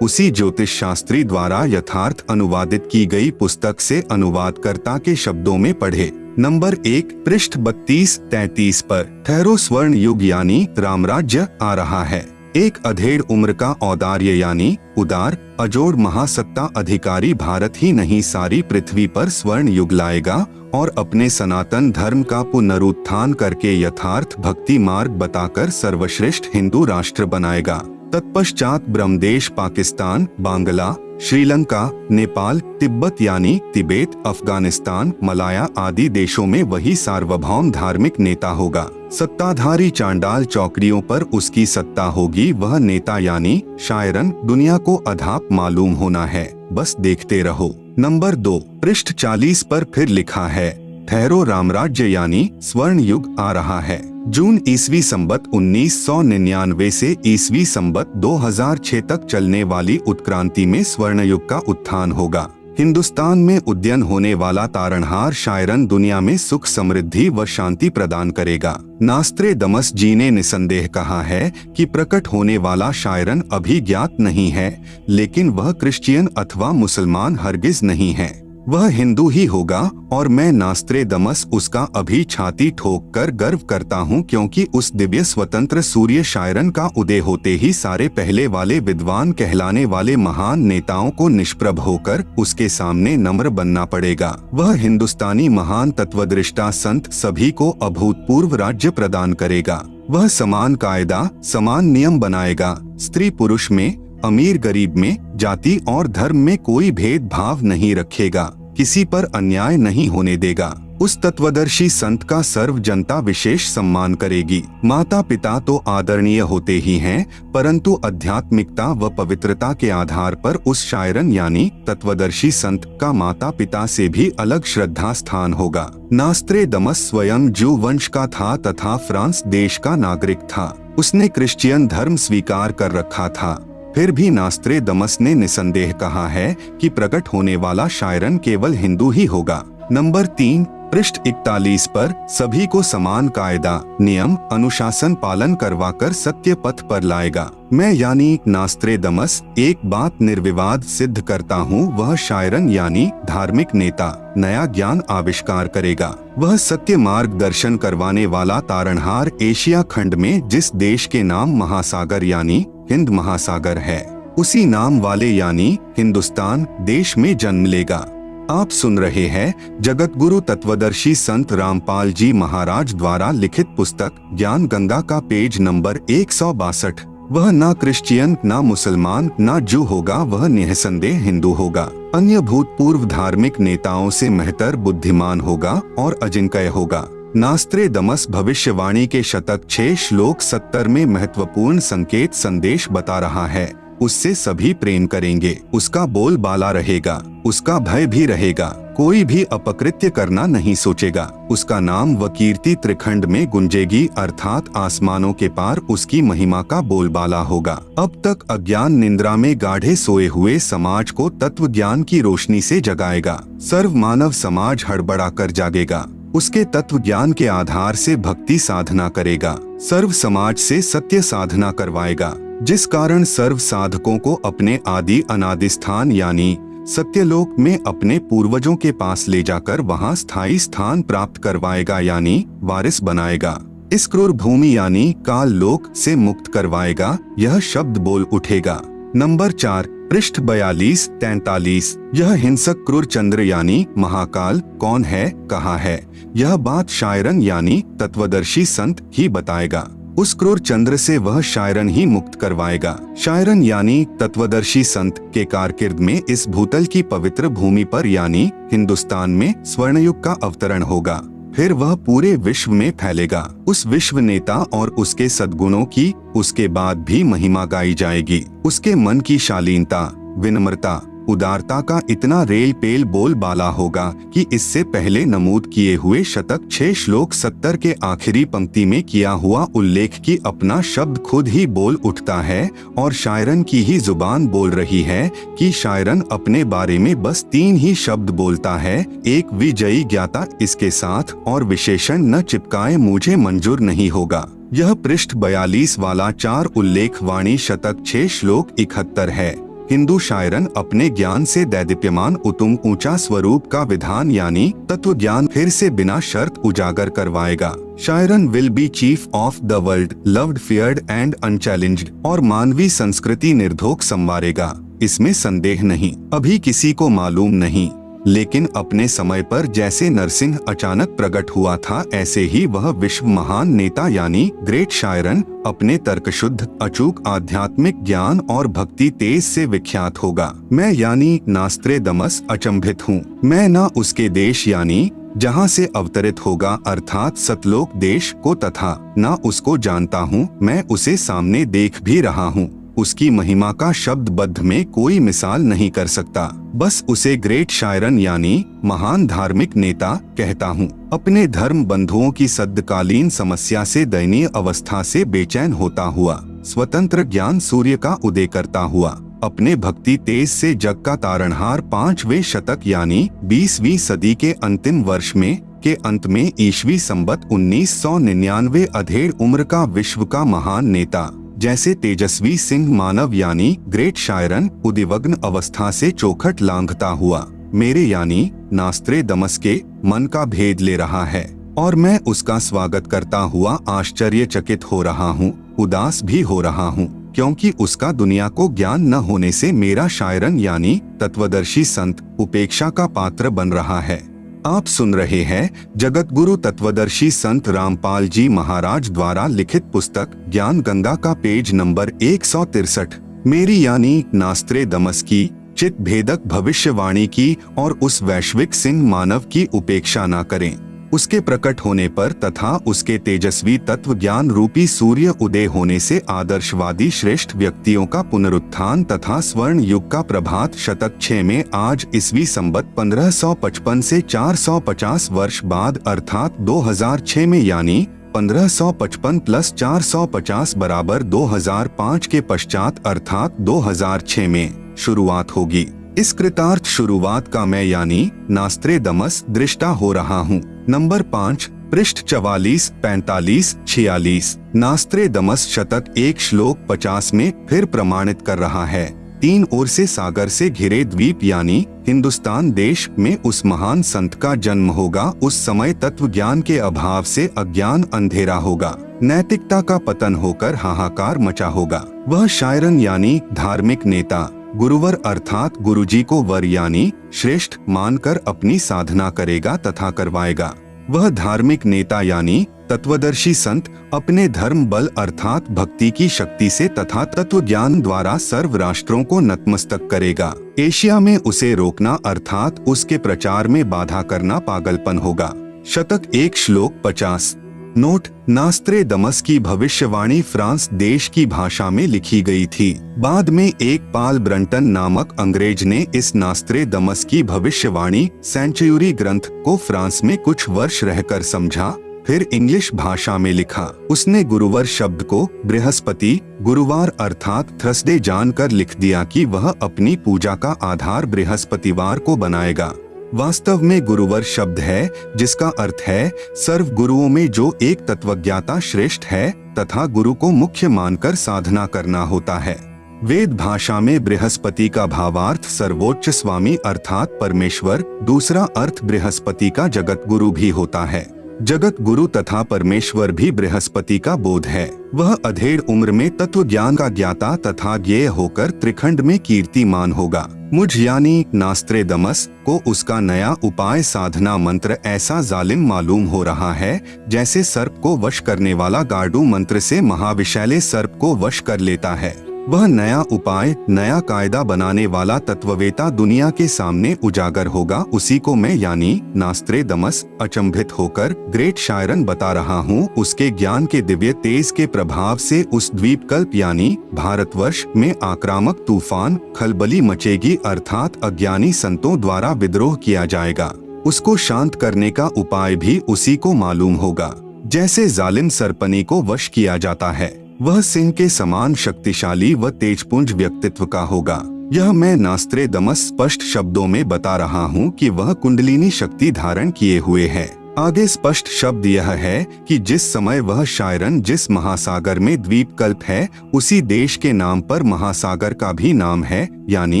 उसी ज्योतिष शास्त्री द्वारा यथार्थ अनुवादित की गई पुस्तक से अनुवादकर्ता के शब्दों में पढ़े। नंबर 1, पृष्ठ 32-33 पर ठहरो स्वर्ण युग यानी रामराज्य आ रहा है। एक अधेड़ उम्र का औदार्य यानी उदार अजोड़ महासत्ता अधिकारी भारत ही नहीं सारी पृथ्वी पर स्वर्ण युग लाएगा और अपने सनातन धर्म का पुनरुत्थान करके यथार्थ भक्ति मार्ग बताकर सर्वश्रेष्ठ हिंदू राष्ट्र बनाएगा। तत्पश्चात ब्रह्मदेश पाकिस्तान, बांग्ला, श्रीलंका, नेपाल, तिब्बत यानी तिबेत, अफगानिस्तान, मलाया आदि देशों में वही सार्वभौम धार्मिक नेता होगा। सत्ताधारी चांडाल चौकड़ियों पर उसकी सत्ता होगी। वह नेता यानी शायरन दुनिया को अधाप मालूम होना है, बस देखते रहो। नंबर 2, पृष्ठ 40 पर फिर लिखा है ठहरो रामराज्य यानी स्वर्ण युग आ रहा है। जून ईसवी संबत 1999 से ईसवी संबत 2006 तक चलने वाली उत्क्रांति में स्वर्ण युग का उत्थान होगा। हिंदुस्तान में उद्यन होने वाला तारणहार शायरन दुनिया में सुख समृद्धि व शांति प्रदान करेगा। नास्त्रेदमस जी ने निसंदेह कहा है कि प्रकट होने वाला शायरन अभी ज्ञात नहीं है, लेकिन वह क्रिश्चियन अथवा मुसलमान हरगिज नहीं है, वह हिंदू ही होगा और मैं नास्त्रेदमस उसका अभी छाती ठोक कर गर्व करता हूँ, क्योंकि उस दिव्य स्वतंत्र सूर्य शायरन का उदय होते ही सारे पहले वाले विद्वान कहलाने वाले महान नेताओं को निष्प्रभ होकर उसके सामने नम्र बनना पड़ेगा। वह हिंदुस्तानी महान तत्वदृष्टा संत सभी को अभूतपूर्व राज्य प्रदान करेगा। वह समान कायदा, समान नियम बनाएगा। स्त्री पुरुष में, अमीर गरीब में, जाति और धर्म में कोई भेदभाव नहीं रखेगा, किसी पर अन्याय नहीं होने देगा। उस तत्वदर्शी संत का सर्व जनता विशेष सम्मान करेगी। माता पिता तो आदरणीय होते ही हैं, परंतु आध्यात्मिकता व पवित्रता के आधार पर उस शायरन यानी तत्वदर्शी संत का माता पिता से भी अलग श्रद्धा स्थान होगा। नास्त्रेदमस स्वयं जू वंश का था तथा फ्रांस देश का नागरिक था। उसने क्रिश्चियन धर्म स्वीकार कर रखा था। फिर भी नास्त्रेदमस ने निसंदेह कहा है कि प्रकट होने वाला शायरन केवल हिंदू ही होगा। नंबर 3, पृष्ठ 41 पर सभी को समान कायदा, नियम, अनुशासन पालन करवाकर सत्य पथ पर लाएगा। मैं यानी नास्त्रेदमस एक बात निर्विवाद सिद्ध करता हूँ, वह शायरन यानी धार्मिक नेता नया ज्ञान आविष्कार करेगा। वह सत्य मार्गदर्शन करवाने वाला तारणहार एशिया खंड में जिस देश के नाम महासागर यानी हिंद महासागर है, उसी नाम वाले यानी हिंदुस्तान देश में जन्म लेगा। आप सुन रहे हैं जगत गुरु तत्वदर्शी संत रामपाल जी महाराज द्वारा लिखित पुस्तक ज्ञान गंगा का पेज नंबर 162। वह ना क्रिश्चियन, ना मुसलमान, ना जू होगा, वह निसंदेह हिंदू होगा। अन्य भूतपूर्व धार्मिक नेताओं से महतर बुद्धिमान होगा और अजिंक्य होगा। नास्त्रेदमस भविष्यवाणी के शतक 6 श्लोक 70 में महत्वपूर्ण संकेत संदेश बता रहा है। उससे सभी प्रेम करेंगे, उसका बोल बाला रहेगा, उसका भय भी रहेगा, कोई भी अपकृत्य करना नहीं सोचेगा। उसका नाम व कीर्ति त्रिखंड में गुंजेगी, अर्थात आसमानों के पार उसकी महिमा का बोलबाला होगा। अब तक अज्ञान निंद्रा में गाढ़े सोए हुए समाज को तत्व ज्ञान की रोशनी से जगाएगा। सर्व मानव समाज हड़बड़ा कर जागेगा। उसके तत्व ज्ञान के आधार से भक्ति साधना करेगा। सर्व समाज से सत्य साधना करवाएगा, जिस कारण सर्व साधकों को अपने आदि अनादि स्थान यानी सत्यलोक में अपने पूर्वजों के पास ले जाकर वहां स्थायी स्थान प्राप्त करवाएगा यानी वारिस बनाएगा। इस क्रूर भूमि यानी काल लोक से मुक्त करवाएगा। यह शब्द बोल उठेगा। नंबर 4, पृष्ठ 42-43। यह हिंसक क्रूर चंद्र यानी महाकाल कौन है, कहाँ है, यह बात शायरन यानी तत्वदर्शी संत ही बताएगा। उस क्रूर चंद्र से वह शायरन ही मुक्त करवाएगा। शायरन यानी तत्वदर्शी संत के कारकिर्द में इस भूतल की पवित्र भूमि पर यानी हिंदुस्तान में स्वर्णयुग का अवतरण होगा। फिर वह पूरे विश्व में फैलेगा। उस विश्व नेता और उसके सद्गुणों की उसके बाद भी महिमा गाई जाएगी। उसके मन की शालीनता, विनम्रता, उदारता का इतना रेल पेल बोल बाला होगा कि इससे पहले नमूद किए हुए शतक 6 श्लोक 70 के आखिरी पंक्ति में किया हुआ उल्लेख की अपना शब्द खुद ही बोल उठता है और शायरन की ही जुबान बोल रही है कि शायरन अपने बारे में बस 3 ही शब्द बोलता है, एक विजयी ज्ञाता इसके साथ और विशेषण न चिपकाए मुझे मंजूर नहीं होगा। यह पृष्ठ 42 वाला 4 उल्लेख वाणी शतक 6 श्लोक 71 है। हिंदू शायरन अपने ज्ञान से दैदीप्यमान उत्तुंग ऊंचा स्वरूप का विधान यानी तत्व ज्ञान फिर से बिना शर्त उजागर करवाएगा। Sharon will be chief of the world, loved, feared and unchallenged और मानवीय संस्कृति निर्धोक संवारेगा, इसमें संदेह नहीं। अभी किसी को मालूम नहीं, लेकिन अपने समय पर जैसे नरसिंह अचानक प्रकट हुआ था, ऐसे ही वह विश्व महान नेता यानी ग्रेट शायरन अपने तर्कशुद्ध अचूक आध्यात्मिक ज्ञान और भक्ति तेज से विख्यात होगा। मैं यानी नास्त्रेदमस अचंभित हूँ। मैं ना उसके देश यानी जहाँ से अवतरित होगा अर्थात सतलोक देश को तथा ना उसको जानता हूँ, मैं उसे सामने देख भी रहा हूँ। उसकी महिमा का शब्दबद्ध में कोई मिसाल नहीं कर सकता। बस उसे ग्रेट शायरन यानी महान धार्मिक नेता कहता हूँ। अपने धर्म बंधुओं की सद्कालीन समस्या से दयनीय अवस्था से बेचैन होता हुआ, स्वतंत्र ज्ञान सूर्य का उदय करता हुआ, अपने भक्ति तेज से जग का तारणहार 5वें शतक यानी 20वीं सदी के अंतिम वर्ष में के अंत में ईस्वी संबत 1999 अधेड़ उम्र का विश्व का महान नेता जैसे तेजस्वी सिंह मानव यानी ग्रेट शायरन उदिवग्न अवस्था से चौखट लांघता हुआ मेरे यानी नास्त्रेदमस के मन का भेद ले रहा है और मैं उसका स्वागत करता हुआ आश्चर्यचकित हो रहा हूँ, उदास भी हो रहा हूँ, क्योंकि उसका दुनिया को ज्ञान न होने से मेरा शायरन यानी तत्वदर्शी संत उपेक्षा का पात्र बन रहा है। आप सुन रहे हैं जगत गुरु तत्वदर्शी संत रामपाल जी महाराज द्वारा लिखित पुस्तक ज्ञान गंगा का पेज नंबर 163। मेरी यानी नास्त्रेदमस की चित भेदक भविष्यवाणी की और उस वैश्विक सिंह मानव की उपेक्षा न करें। उसके प्रकट होने पर तथा उसके तेजस्वी तत्व ज्ञान रूपी सूर्य उदय होने से आदर्शवादी श्रेष्ठ व्यक्तियों का पुनरुत्थान तथा स्वर्ण युग का प्रभात शतक 6 में आज ईस्वी संबत 1555 से 450 वर्ष बाद अर्थात 2006 में यानी 1555 प्लस 450 बराबर 2005 के पश्चात अर्थात 2006 में शुरुआत होगी। इस कृतार्थ शुरुआत का मैं यानी नास्त्रेदमस दृष्टा हो रहा हूँ। नंबर 5 पृष्ठ 44, 45, 46 नास्त्रेदमस शतक 1 श्लोक 50 में फिर प्रमाणित कर रहा है। 3 ओर से सागर से घिरे द्वीप यानी हिंदुस्तान देश में उस महान संत का जन्म होगा। उस समय तत्व ज्ञान के अभाव से अज्ञान अंधेरा होगा, नैतिकता का पतन होकर हाहाकार मचा होगा। वह शायरन यानी धार्मिक नेता गुरुवर अर्थात गुरुजी को वर यानी श्रेष्ठ मानकर अपनी साधना करेगा तथा करवाएगा। वह धार्मिक नेता यानी तत्वदर्शी संत अपने धर्म बल अर्थात भक्ति की शक्ति से तथा तत्व ज्ञान द्वारा सर्व राष्ट्रों को नतमस्तक करेगा। एशिया में उसे रोकना अर्थात उसके प्रचार में बाधा करना पागलपन होगा। शतक 1 श्लोक 50 नोट नास्त्रेदमस की भविष्यवाणी फ्रांस देश की भाषा में लिखी गई थी। बाद में एक पाल ब्रंटन नामक अंग्रेज ने इस नास्त्रेदमस की भविष्यवाणी सेंचुरी ग्रंथ को फ्रांस में कुछ वर्ष रहकर समझा, फिर इंग्लिश भाषा में लिखा। उसने गुरुवर शब्द को बृहस्पति गुरुवार अर्थात थर्सडे जानकर लिख दिया कि वह अपनी पूजा का आधार बृहस्पतिवार को बनाएगा। वास्तव में गुरुवर शब्द है जिसका अर्थ है सर्व गुरुओं में जो एक तत्वज्ञाता श्रेष्ठ है तथा गुरु को मुख्य मानकर साधना करना होता है। वेद भाषा में बृहस्पति का भावार्थ सर्वोच्च स्वामी अर्थात परमेश्वर, दूसरा अर्थ बृहस्पति का जगत गुरु भी होता है। जगत गुरु तथा परमेश्वर भी बृहस्पति का बोध है। वह अधेड़ उम्र में तत्व ज्ञान का ज्ञाता तथा ज्ञेय होकर त्रिखंड में कीर्तिमान होगा। मुझ यानी नास्त्रेदमस को उसका नया उपाय साधना मंत्र ऐसा जालिम मालूम हो रहा है जैसे सर्प को वश करने वाला गार्डू मंत्र से महाविशैले सर्प को वश कर लेता है। वह नया उपाय नया कायदा बनाने वाला तत्ववेता दुनिया के सामने उजागर होगा। उसी को मैं यानी नास्त्रेदमस अचंभित होकर ग्रेट शायरन बता रहा हूँ। उसके ज्ञान के दिव्य तेज के प्रभाव से उस द्वीपकल्प यानी भारतवर्ष में आक्रामक तूफान खलबली मचेगी अर्थात अज्ञानी संतों द्वारा विद्रोह किया जाएगा। उसको शांत करने का उपाय भी उसी को मालूम होगा। जैसे जालिम सरपनी को वश किया जाता है, वह सिंह के समान शक्तिशाली व तेजपुंज व्यक्तित्व का होगा। यह मैं नास्त्रेदमस स्पष्ट शब्दों में बता रहा हूँ कि वह कुंडलिनी शक्ति धारण किए हुए है। आगे स्पष्ट शब्द यह है कि जिस समय वह शायरन जिस महासागर में द्वीपकल्प है उसी देश के नाम पर महासागर का भी नाम है यानी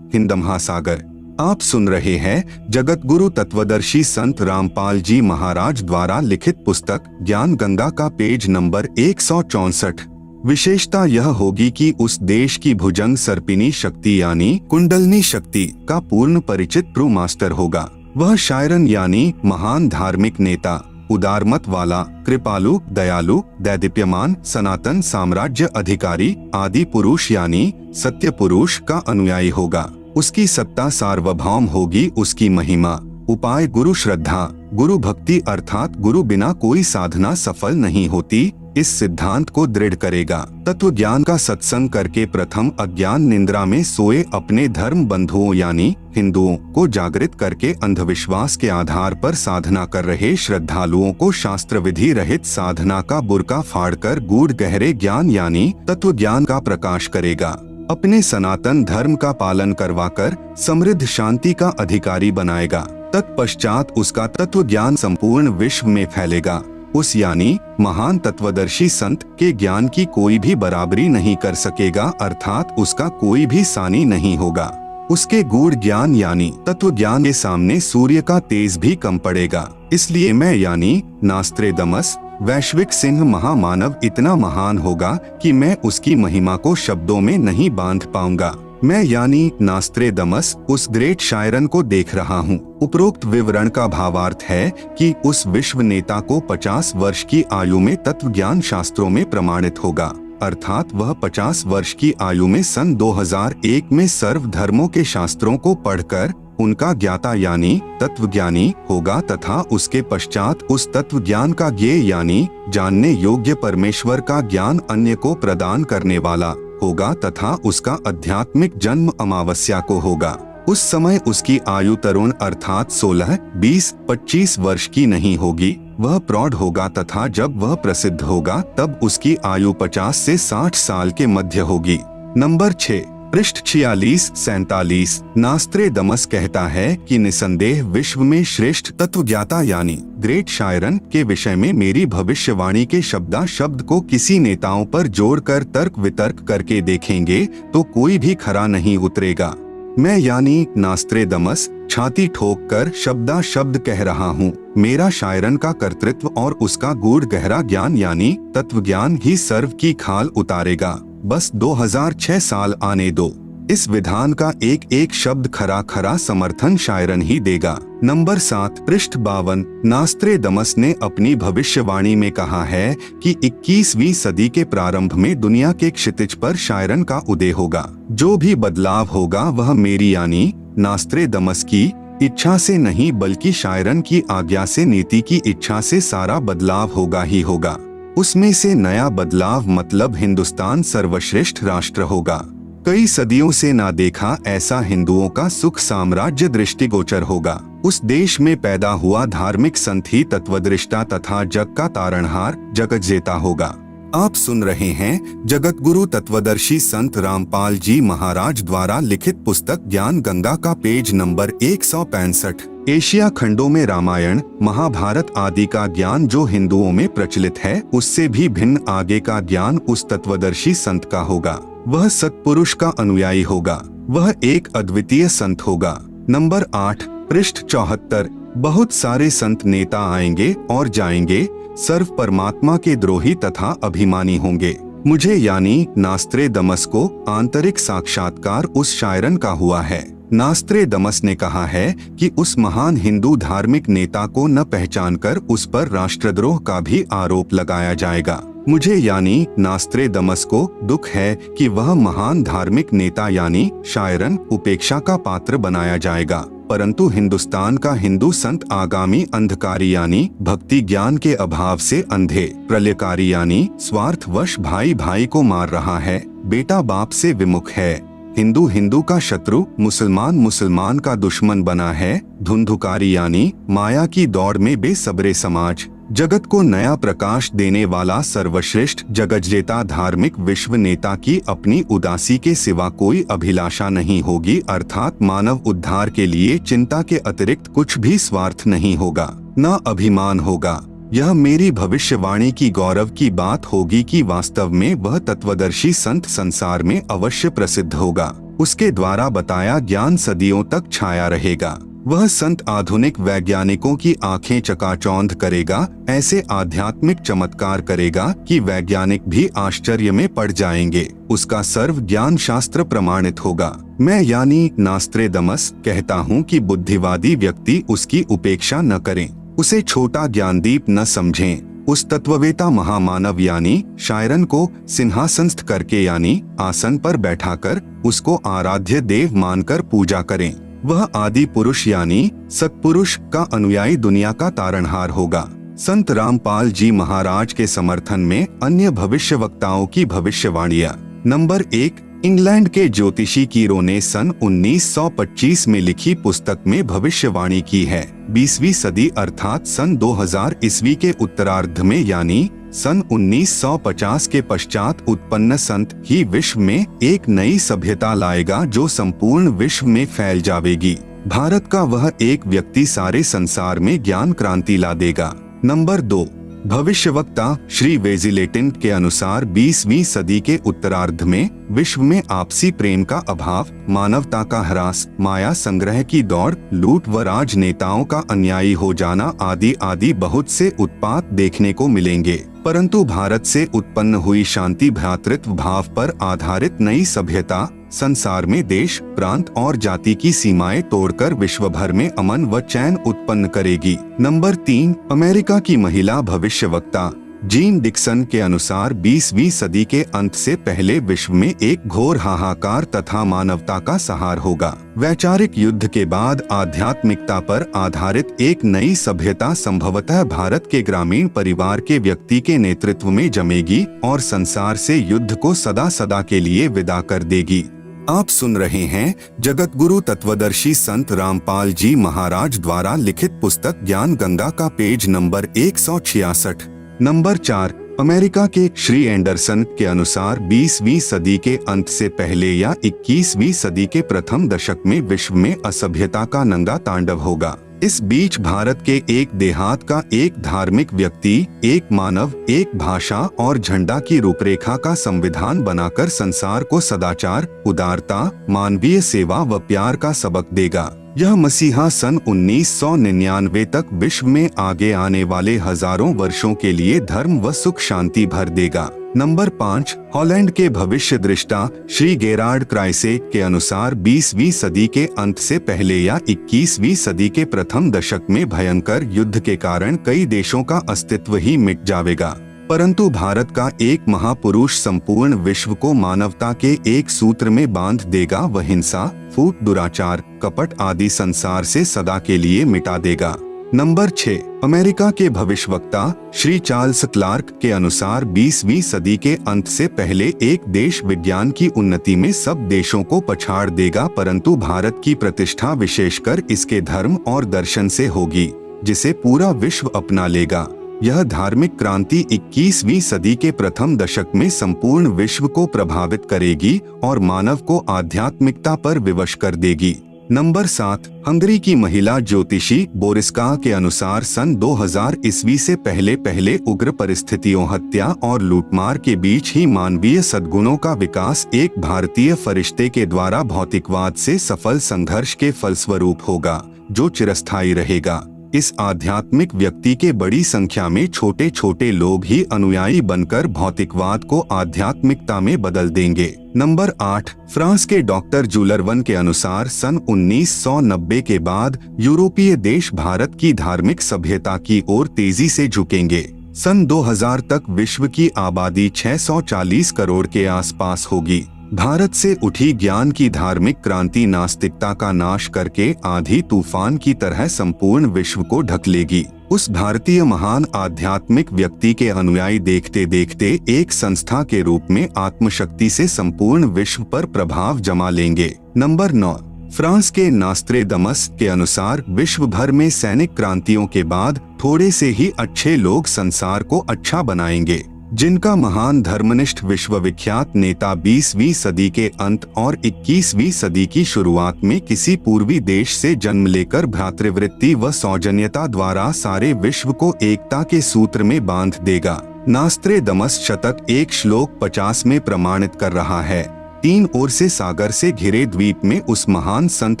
हिंद महासागर। आप सुन रहे हैं जगत गुरु तत्वदर्शी संत रामपाल जी महाराज द्वारा लिखित पुस्तक ज्ञान गंगा का पेज नंबर 164। विशेषता यह होगी कि उस देश की भुजंग सर्पिनी शक्ति यानी कुंडलनी शक्ति का पूर्ण परिचित प्रू मास्टर होगा। वह शायरन यानी महान धार्मिक नेता, उदारमत वाला, कृपालु, दयालु, दैदीप्यमान, सनातन साम्राज्य अधिकारी, आदि पुरुष यानी सत्य पुरुष का अनुयायी होगा। उसकी सत्ता सार्वभौम होगी। उसकी महिमा उपाय गुरु श्रद्धा, गुरु भक्ति अर्थात गुरु बिना कोई साधना सफल नहीं होती, इस सिद्धांत को दृढ़ करेगा। तत्व ज्ञान का सत्संग करके प्रथम अज्ञान निंद्रा में सोए अपने धर्म बंधुओं यानी हिंदुओं को जागृत करके अंधविश्वास के आधार पर साधना कर रहे श्रद्धालुओं को शास्त्र विधि रहित साधना का बुर्का फाड़कर गूढ़ गहरे ज्ञान यानी तत्व ज्ञान का प्रकाश करेगा। अपने सनातन धर्म का पालन करवाकर समृद्ध शांति का अधिकारी बनाएगा। तत्पश्चात उसका तत्व ज्ञान संपूर्ण विश्व में फैलेगा। उस यानी महान तत्वदर्शी संत के ज्ञान की कोई भी बराबरी नहीं कर सकेगा अर्थात उसका कोई भी सानी नहीं होगा। उसके गूढ़ ज्ञान यानी तत्व ज्ञान के सामने सूर्य का तेज भी कम पड़ेगा। इसलिए मैं यानी नास्त्रेदमस वैश्विक सिंह महामानव इतना महान होगा कि मैं उसकी महिमा को शब्दों में नहीं बांध पाऊंगा। मैं यानी नास्त्रेदमस उस ग्रेट शायरन को देख रहा हूँ। उपरोक्त विवरण का भावार्थ है कि उस विश्व नेता को 50 वर्ष की आयु में तत्व ज्ञान शास्त्रों में प्रमाणित होगा। अर्थात वह 50 वर्ष की आयु में सन 2001 में सर्व धर्मों के शास्त्रों को पढ़कर उनका ज्ञाता यानी तत्वज्ञानी होगा तथा उसके पश्चात उस तत्व ज्ञान का ज्ञेय यानी जानने योग्य परमेश्वर का ज्ञान अन्य को प्रदान करने वाला होगा तथा उसका आध्यात्मिक जन्म अमावस्या को होगा। उस समय उसकी आयु तरुण अर्थात 16, 20, 25 वर्ष की नहीं होगी, वह प्रौढ़ होगा तथा जब वह प्रसिद्ध होगा तब उसकी आयु 50 से 60 साल के मध्य होगी। नंबर 6, पृष्ठ 46-47। नास्त्रेदमस कहता है कि निसंदेह विश्व में श्रेष्ठ तत्वज्ञाता यानी ग्रेट शायरन के विषय में मेरी भविष्यवाणी के शब्दा शब्द को किसी नेताओं पर जोड़कर तर्क वितर्क करके देखेंगे तो कोई भी खरा नहीं उतरेगा। मैं यानी नास्त्रेदमस छाती ठोक कर शब्दा शब्द कह रहा हूँ। मेरा शायरन का कर्तृत्व और उसका गूढ़ गहरा ज्ञान यानी तत्वज्ञान ही सर्व की खाल उतारेगा। बस 2006 साल आने दो। इस विधान का एक एक शब्द खरा खरा समर्थन शायरन ही देगा। नंबर 7, पृष्ठ 52। नास्त्रेदमस ने अपनी भविष्यवाणी में कहा है कि 21वीं सदी के प्रारंभ में दुनिया के क्षितिज पर शायरन का उदय होगा। जो भी बदलाव होगा वह मेरी यानी नास्त्रेदमस की इच्छा से नहीं बल्कि शायरन की आज्ञा से, नीति की इच्छा से सारा बदलाव होगा ही होगा। उसमें से नया बदलाव मतलब हिंदुस्तान सर्वश्रेष्ठ राष्ट्र होगा। कई सदियों से ना देखा ऐसा हिंदुओं का सुख साम्राज्य दृष्टिगोचर होगा। उस देश में पैदा हुआ धार्मिक संत ही तत्वदृष्टा तथा जग का तारणहार जगत जेता होगा। आप सुन रहे हैं जगत गुरु तत्वदर्शी संत रामपाल जी महाराज द्वारा लिखित पुस्तक ज्ञान गंगा का पेज नंबर 165। एशिया खंडों में रामायण, महाभारत आदि का ज्ञान जो हिंदुओं में प्रचलित है उससे भी भिन्न आगे का ज्ञान उस तत्वदर्शी संत का होगा। वह सत्पुरुष का अनुयायी होगा। वह एक अद्वितीय संत होगा। नंबर 8, पृष्ठ 74। बहुत सारे संत नेता आएंगे और जाएंगे, सर्व परमात्मा के द्रोही तथा अभिमानी होंगे। मुझे यानी नास्त्रेदमस को आंतरिक साक्षात्कार उस शायरन का हुआ है। नास्त्रेदमस ने कहा है कि उस महान हिंदू धार्मिक नेता को न पहचानकर उस पर राष्ट्रद्रोह का भी आरोप लगाया जाएगा। मुझे यानी नास्त्रेदमस को दुख है कि वह महान धार्मिक नेता यानी शायरन उपेक्षा का पात्र बनाया जाएगा, परंतु हिंदुस्तान का हिंदू संत आगामी अंधकारी यानी भक्ति ज्ञान के अभाव से अंधे, प्रलयकारी यानी स्वार्थवश भाई भाई को मार रहा है, बेटा बाप से विमुख है, हिंदू हिंदू का शत्रु, मुसलमान मुसलमान का दुश्मन बना है, धुंधुकारी यानी माया की दौड़ में बेसब्रे समाज, जगत को नया प्रकाश देने वाला सर्वश्रेष्ठ जगतजेता धार्मिक विश्व नेता की अपनी उदासी के सिवा कोई अभिलाषा नहीं होगी, अर्थात मानव उद्धार के लिए चिंता के अतिरिक्त कुछ भी स्वार्थ नहीं होगा, न अभिमान होगा। यह मेरी भविष्यवाणी की गौरव की बात होगी कि वास्तव में वह तत्वदर्शी संत संसार में अवश्य प्रसिद्ध होगा। उसके द्वारा बताया ज्ञान सदियों तक छाया रहेगा। वह संत आधुनिक वैज्ञानिकों की आंखें चकाचौंध करेगा, ऐसे आध्यात्मिक चमत्कार करेगा कि वैज्ञानिक भी आश्चर्य में पड़ जाएंगे। उसका सर्व ज्ञान शास्त्र प्रमाणित होगा। मैं यानी नास्त्रेदमस कहता हूँ कि बुद्धिवादी व्यक्ति उसकी उपेक्षा न करें, उसे छोटा ज्ञानदीप न समझें। उस तत्ववेता महामानव यानी शायरन को सिंहासनस्थ करके यानी आसन पर बैठाकर उसको आराध्य देव मानकर पूजा करें। वह आदि पुरुष यानी सत्पुरुष का अनुयायी दुनिया का तारणहार होगा। संत रामपाल जी महाराज के समर्थन में अन्य भविष्यवक्ताओं की भविष्यवाणियां। नंबर 1, इंग्लैंड के ज्योतिषी कीरो ने सन 1925 में लिखी पुस्तक में भविष्यवाणी की है। 20वीं सदी अर्थात सन 2000 ईस्वी के उत्तरार्ध में यानी सन 1950 के पश्चात उत्पन्न संत ही विश्व में एक नई सभ्यता लाएगा जो संपूर्ण विश्व में फैल जाएगी। भारत का वह एक व्यक्ति सारे संसार में ज्ञान क्रांति ला देगा। नंबर 2, भविष्यवक्ता श्री वेजिलेटिन के अनुसार 20वीं सदी के उत्तरार्ध में विश्व में आपसी प्रेम का अभाव, मानवता का ह्रास, माया संग्रह की दौड़, लूट व राजनेताओं का अन्यायी हो जाना आदि आदि बहुत से उत्पात देखने को मिलेंगे, परंतु भारत से उत्पन्न हुई शांति भ्रातृत्व भाव पर आधारित नई सभ्यता संसार में देश, प्रांत और जाति की सीमाएं तोड़कर विश्व भर में अमन व चैन उत्पन्न करेगी। नंबर 3, अमेरिका की महिला भविष्यवक्ता जीन डिक्सन के अनुसार 20वीं सदी के अंत से पहले विश्व में एक घोर हाहाकार तथा मानवता का सहार होगा। वैचारिक युद्ध के बाद आध्यात्मिकता पर आधारित एक नई सभ्यता संभवतः भारत के ग्रामीण परिवार के व्यक्ति के नेतृत्व में जमेगी और संसार से युद्ध को सदा सदा के लिए विदा कर देगी। आप सुन रहे हैं जगत गुरु तत्वदर्शी संत रामपाल जी महाराज द्वारा लिखित पुस्तक ज्ञान गंगा का पेज नंबर 166। नंबर 4। अमेरिका के श्री एंडरसन के अनुसार 20वीं सदी के अंत से पहले या 21वीं सदी के प्रथम दशक में विश्व में असभ्यता का नंगा तांडव होगा। इस बीच भारत के एक देहात का एक धार्मिक व्यक्ति, एक मानव, एक भाषा और झंडा की रूपरेखा का संविधान बनाकर संसार को सदाचार, उदारता, मानवीय सेवा व प्यार का सबक देगा। यह मसीहा सन 1999 तक विश्व में आगे आने वाले हजारों वर्षों के लिए धर्म व सुख शांति भर देगा। नंबर 5। हॉलैंड के भविष्य दृष्टा श्री गेरार्ड क्राइसे के अनुसार 20वीं सदी के अंत से पहले या 21वीं सदी के प्रथम दशक में भयंकर युद्ध के कारण कई देशों का अस्तित्व ही मिट जाएगा, परंतु भारत का एक महापुरुष संपूर्ण विश्व को मानवता के एक सूत्र में बांध देगा व हिंसा, फूट, दुराचार, कपट आदि संसार से सदा के लिए मिटा देगा। नंबर 6। अमेरिका के भविष्यवक्ता श्री चार्ल्स क्लार्क के अनुसार 20वीं सदी के अंत से पहले एक देश विज्ञान की उन्नति में सब देशों को पछाड़ देगा, परंतु भारत की प्रतिष्ठा विशेषकर इसके धर्म और दर्शन से होगी, जिसे पूरा विश्व अपना लेगा। यह धार्मिक क्रांति 21वीं सदी के प्रथम दशक में संपूर्ण विश्व को प्रभावित करेगी और मानव को आध्यात्मिकता पर विवश कर देगी। नंबर 7। हंगरी की महिला ज्योतिषी बोरिस्का के अनुसार सन 2000 ईस्वी से पहले उग्र परिस्थितियों, हत्या और लूटमार के बीच ही मानवीय सद्गुणों का विकास एक भारतीय फरिश्ते के द्वारा भौतिकवाद से सफल संघर्ष के फलस्वरूप होगा, जो चिरस्थायी रहेगा। इस आध्यात्मिक व्यक्ति के बड़ी संख्या में छोटे छोटे लोग ही अनुयायी बनकर भौतिकवाद को आध्यात्मिकता में बदल देंगे। नंबर 8। फ्रांस के डॉक्टर जुलरवन के अनुसार सन 1990 के बाद यूरोपीय देश भारत की धार्मिक सभ्यता की ओर तेजी से झुकेंगे। सन 2000 तक विश्व की आबादी 640 करोड़ के आसपास होगी। भारत से उठी ज्ञान की धार्मिक क्रांति नास्तिकता का नाश करके आंधी तूफान की तरह संपूर्ण विश्व को ढक लेगी। उस भारतीय महान आध्यात्मिक व्यक्ति के अनुयायी देखते देखते एक संस्था के रूप में आत्मशक्ति से संपूर्ण विश्व पर प्रभाव जमा लेंगे। नंबर 9। फ्रांस के नास्त्रेदमस के अनुसार विश्व भर में सैनिक क्रांतियों के बाद थोड़े से ही अच्छे लोग संसार को अच्छा बनाएंगे, जिनका महान धर्मनिष्ठ विश्वविख्यात नेता 20वीं सदी के अंत और 21वीं सदी की शुरुआत में किसी पूर्वी देश से जन्म लेकर भ्रातृवृत्ति व सौजन्यता द्वारा सारे विश्व को एकता के सूत्र में बांध देगा। नास्त्रेदमस शतक 1 श्लोक 50 में प्रमाणित कर रहा है, 3 ओर से सागर से घिरे द्वीप में उस महान संत